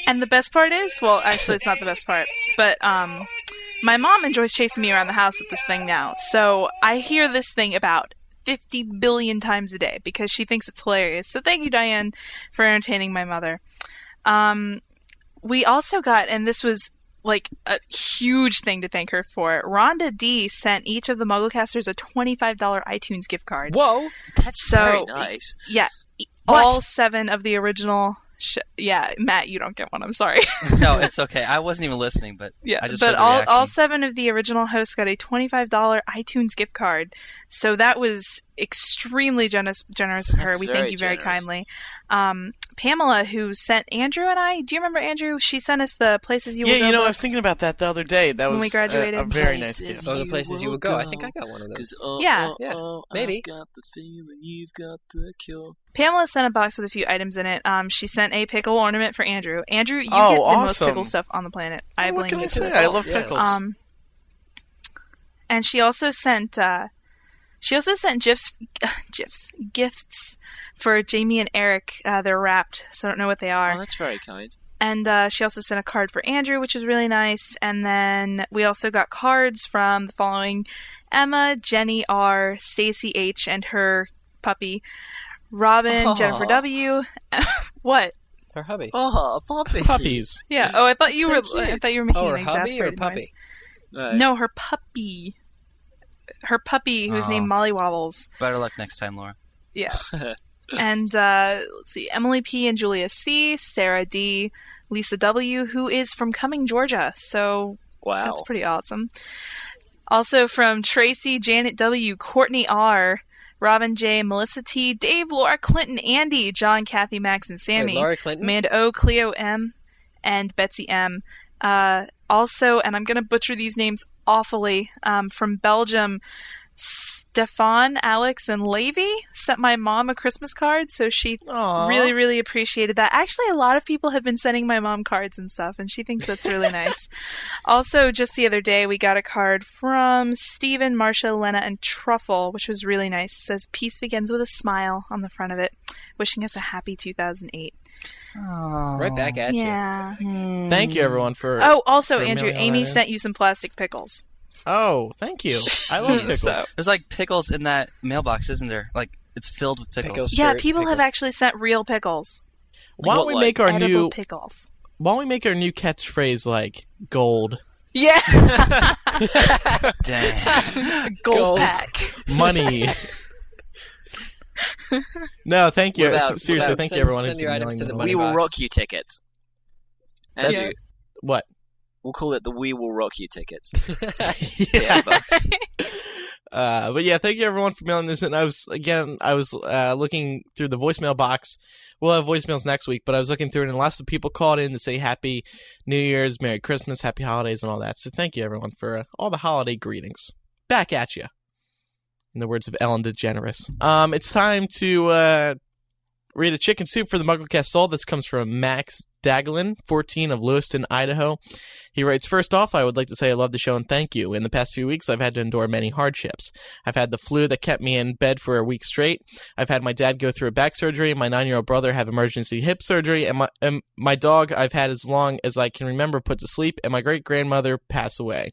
And the best part is, well, actually, it's not the best part, but my mom enjoys chasing me around the house with this thing now. So I hear this thing about 50 billion times a day because she thinks it's hilarious. So thank you, Diane, for entertaining my mother. We also got, and this was like a huge thing to thank her for, Rhonda D sent each of the MuggleCasters a $25 iTunes gift card. Whoa! That's very nice. Yeah, all 7 of the original... yeah, Matt, you don't get one. I'm sorry. No, it's okay. I wasn't even listening, but yeah, I just but heard the all reaction. 7 of the original hosts got a $25 iTunes gift card. So that was extremely generous of her. That's We very thank you very generous. kindly. Pamela, who sent Andrew and I, do you remember Andrew? She sent us the Places You Will Go Yeah, you know, I was books. thinking about that the other day. That When was we graduated. a very nice gift. Oh, the places you will go. I think I got one of those. Yeah. Maybe. I've got the feeling you've got the cure. Pamela sent a box with a few items in it. She sent a pickle ornament for Andrew. Andrew, you Oh, get the most awesome. pickle stuff on the planet. I What blame can you I for say? this. I love Yeah. pickles. And she also sent gifts for Jamie and Eric. They're wrapped, so I don't know what they are. Oh, that's very kind. And she also sent a card for Andrew, which is really nice. And then we also got cards from the following: Emma, Jenny R, Stacy H, and her puppy, Robin, Aw. Jennifer W. What? Her hubby. Oh, puppy. Puppies. Yeah. Oh, I thought you So were. cute. I thought you were making Oh, her an hubby or exasperated puppy? noise. No, her puppy. Her puppy, who's Oh. named Molly Wobbles. Better luck next time, Laura. Yeah. And let's see, Emily P and Julia C, Sarah D, Lisa W, who is from Cumming, Georgia. So Wow. that's pretty awesome. Also from Tracy, Janet W, Courtney R, Robin J, Melissa T, Dave, Laura, Clinton, Andy, John, Kathy, Max, and Sammy. Wait, Laura Clinton? Amanda O, Cleo M, and Betsy M. Also, and I'm going to butcher these names awfully, from Belgium, Stefan, Alex, and Levy sent my mom a Christmas card, so she Aw. really, really appreciated that. Actually, a lot of people have been sending my mom cards and stuff, and she thinks that's really nice. Also, just the other day, we got a card from Stephen, Marcia, Lena, and Truffle, which was really nice. It says, "Peace begins with a smile" on the front of it, wishing us a happy 2008. Right back at you. Yeah. Thank you, everyone, for. Oh, also, for Andrew, mailing all Amy that in. sent you some plastic pickles. Oh, thank you. I love pickles. So- There's like pickles in that mailbox, isn't there? Like it's filled with pickles. Pickles. Yeah, Straight people have pickles. actually sent real pickles. Why don't we make our edible new pickles? Why don't we make our new catchphrase like gold, Yeah. Dang. Gold pack. money? No, thank you. What about- Seriously, thank you, everyone. send who's your been items mailing to the them. money We will box. rock you tickets. That's Andrew, what? we'll call it the We Will Rock You tickets. Yeah. box. But yeah, thank you everyone for mailing this in. I was looking through the voicemail box. We'll have voicemails next week, but I was looking through it, and lots of people called in to say Happy New Year's, Merry Christmas, Happy Holidays, and all that. So thank you everyone for all the holiday greetings. Back at you. In the words of Ellen DeGeneres. It's time to read a chicken soup for the MuggleCast Soul. This comes from Max Daglin, 14 of Lewiston, Idaho. He writes, "First off, I would like to say I love the show and thank you. In the past few weeks, I've had to endure many hardships. I've had the flu that kept me in bed for a week straight. I've had my dad go through a back surgery, my 9-year-old brother have emergency hip surgery, and my dog I've had as long as I can remember put to sleep, and my great-grandmother pass away.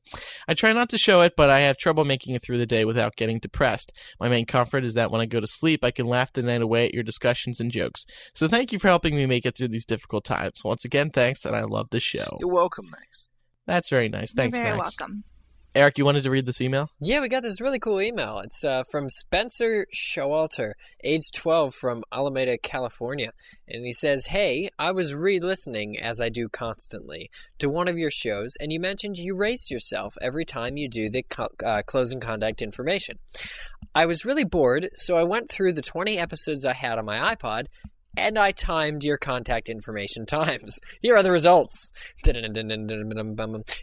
I try not to show it, but I have trouble making it through the day without getting depressed. My main comfort is that when I go to sleep, I can laugh the night away at your discussions and jokes. So thank you for helping me make it through these difficult times. Once again, thanks, and I love the show." You're welcome, Max. That's very nice. Thanks, You're very Max. welcome. Eric, you wanted to read this email? Yeah, we got this really cool email. It's from Spencer Showalter, age 12, from Alameda, California. And he says, "Hey, I was re-listening, as I do constantly, to one of your shows, and you mentioned you race yourself every time you do the closing contact information. I was really bored, so I went through the 20 episodes I had on my iPod, and I timed your contact information times. Here are the results.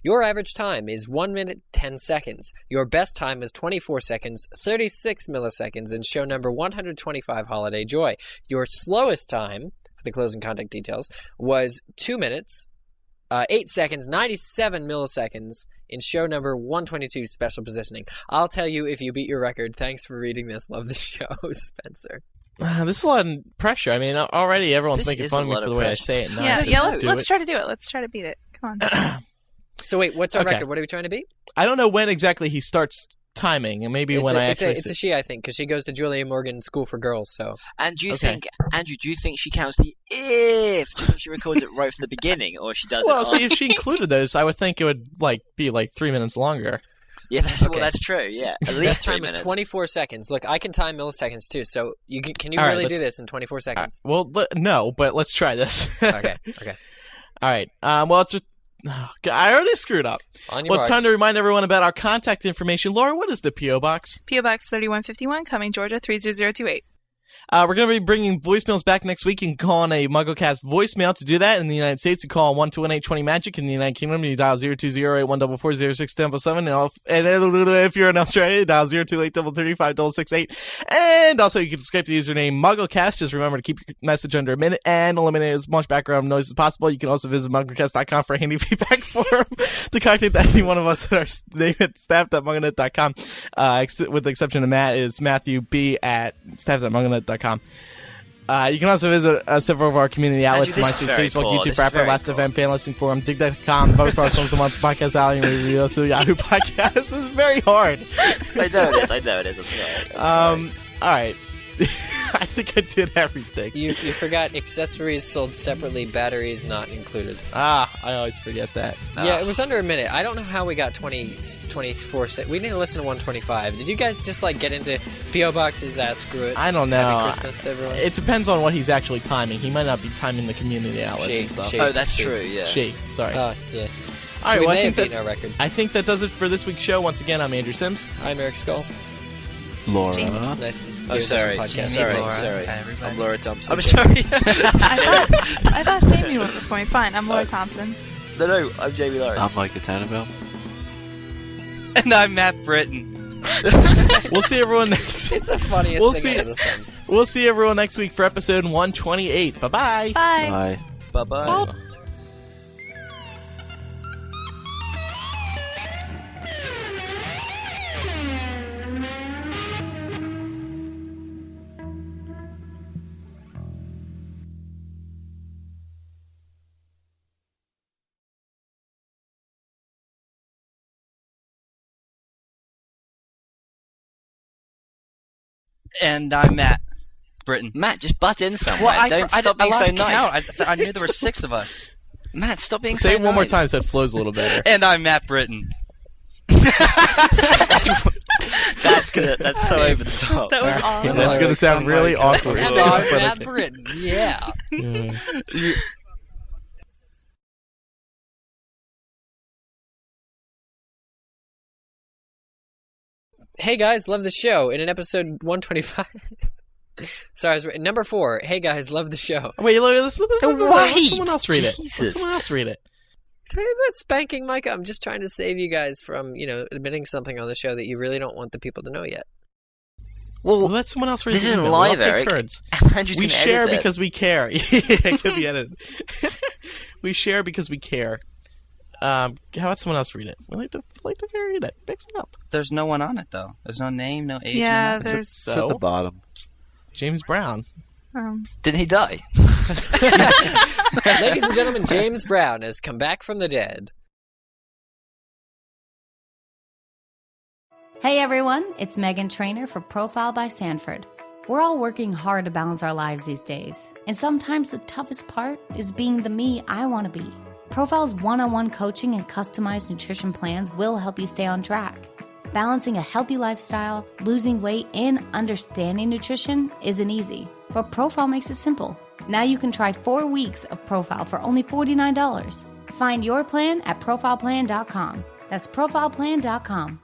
Your average time is 1 minute 10 seconds. Your best time is 24 seconds, 36 milliseconds in show number 125, Holiday Joy. Your slowest time, for the closing contact details, was 2 minutes, 8 seconds, 97 milliseconds in show number 122, Special Positioning. I'll tell you if you beat your record. Thanks for reading this. Love the show, Spencer." This is a lot of pressure. I mean, already everyone's This making is fun a of me lot for of the way I pressure. say it. Now I Yeah, just yeah. do Let's it. try to do it. Let's try to beat it. Come on. So wait, what's our Okay. record? What are we trying to beat? I don't know when exactly he starts timing, and maybe when I actually it's a she, I think, because she goes to Julia Morgan School for Girls. So And do you Okay. think, Andrew? Do you think she counts the if? Do you think she records it right from the beginning, or she does Well, it? see, if she included those, I would think it would be 3 minutes longer. Yeah, Okay. well, that's true. Yeah, at best least 3 time is minutes. 24 seconds. Look, I can time milliseconds too. So can you All right, really do let's- this in 24 seconds? Well, no, but let's try this. Okay. All right. Well, I already screwed up. On your Well, it's marks. time to remind everyone about our contact information. Laura, what is the P.O. Box? P.O. Box 3151, Cumming, Georgia 30028. We're going to be bringing voicemails back next week. You can call on a MuggleCast voicemail to do that. In the United States, you call 1-218-20-MAGIC. In the United Kingdom, you dial 02081440677. And if you're in Australia, you dial 028335668. And also, you can Skype the username MuggleCast. Just remember to keep your message under a minute and eliminate as much background noise as possible. You can also visit MuggleCast.com for a handy feedback form to contact any one of us at our name at staff.mugglenet.com. With the exception of Matt, is Matthew B. at staff.mugglenet.com. You can also visit several of our community outlets: Andrew, this is MySpace, very Facebook, poor. YouTube, This is Rapper, very Last poor. Event, Fan Listing Forum, Dig.com, Vote for Our Songs of the Month, Podcast Alley, and Review, also Yahoo Podcast. This is very hard. I know it is. I'm sorry. All right. I think I did everything. You forgot accessories sold separately, batteries not included. I always forget that. Yeah, it was under a minute. I don't know how we got 24 seconds. We need to listen to 125. Did you guys just get into P.O. Boxes? Screw it. I don't know. Happy Christmas, everyone. It depends on what he's actually timing. He might not be timing the community outlets and stuff. Oh, that's true. Yeah. Shake, sorry. Yeah. All So right, we well, may I have think beaten our record. I think that does it for this week's show. Once again, I'm Andrew Sims. I'm Eric Skull. Laura. It's nice to Oh, hear sorry. that podcast. Sorry. Laura. Sorry. Hi, everybody. I'm Laura Thompson. I'm sorry. I thought Jamie went before me. Fine, I'm Laura Thompson. No, I'm Jamie Lawrence. I'm Micah Tannenbaum. And I'm Matt Britton. We'll see everyone next. It's the funniest We'll thing see. under the sun. We'll see everyone next week for episode 128. Bye-bye. Bye. Bye. Bye-bye. And I'm Matt Britton. Matt, just butt in somewhere. Well, Don't stop being so nice. Count. I knew there were 6 of us. Matt, stop being Say so it one more nice. time so it flows a little better. And I'm Matt Britton. That's so over the top. That was awesome. That's going to sound really awkward. And but I'm Matt okay. Britton. Yeah. Hey guys, love the show. In an episode 125. Sorry, I was number 4. Hey guys, love the show. Wait, let someone else read it. Let Jesus. someone else read it. Talking about spanking Micah, I'm just trying to save you guys from, admitting something on the show that you really don't want the people to know yet. Well, let someone else read this the isn't email. live, We'll all Eric. take turns. Andrew's We gonna share edit it. because we care. It could be edited. We share because we care. How about someone else read it? We like to read it. Mix it up. There's no one on it, though. There's no name, no age, Yeah, no nothing. there's. It's at the bottom. James Brown. Didn't he die? Ladies and gentlemen, James Brown has come back from the dead. Hey everyone, it's Megan Trainor for Profile by Sanford. We're all working hard to balance our lives these days, and sometimes the toughest part is being the me I want to be. Profile's one-on-one coaching and customized nutrition plans will help you stay on track. Balancing a healthy lifestyle, losing weight, and understanding nutrition isn't easy, but Profile makes it simple. Now you can try 4 weeks of Profile for only $49. Find your plan at profileplan.com. That's profileplan.com.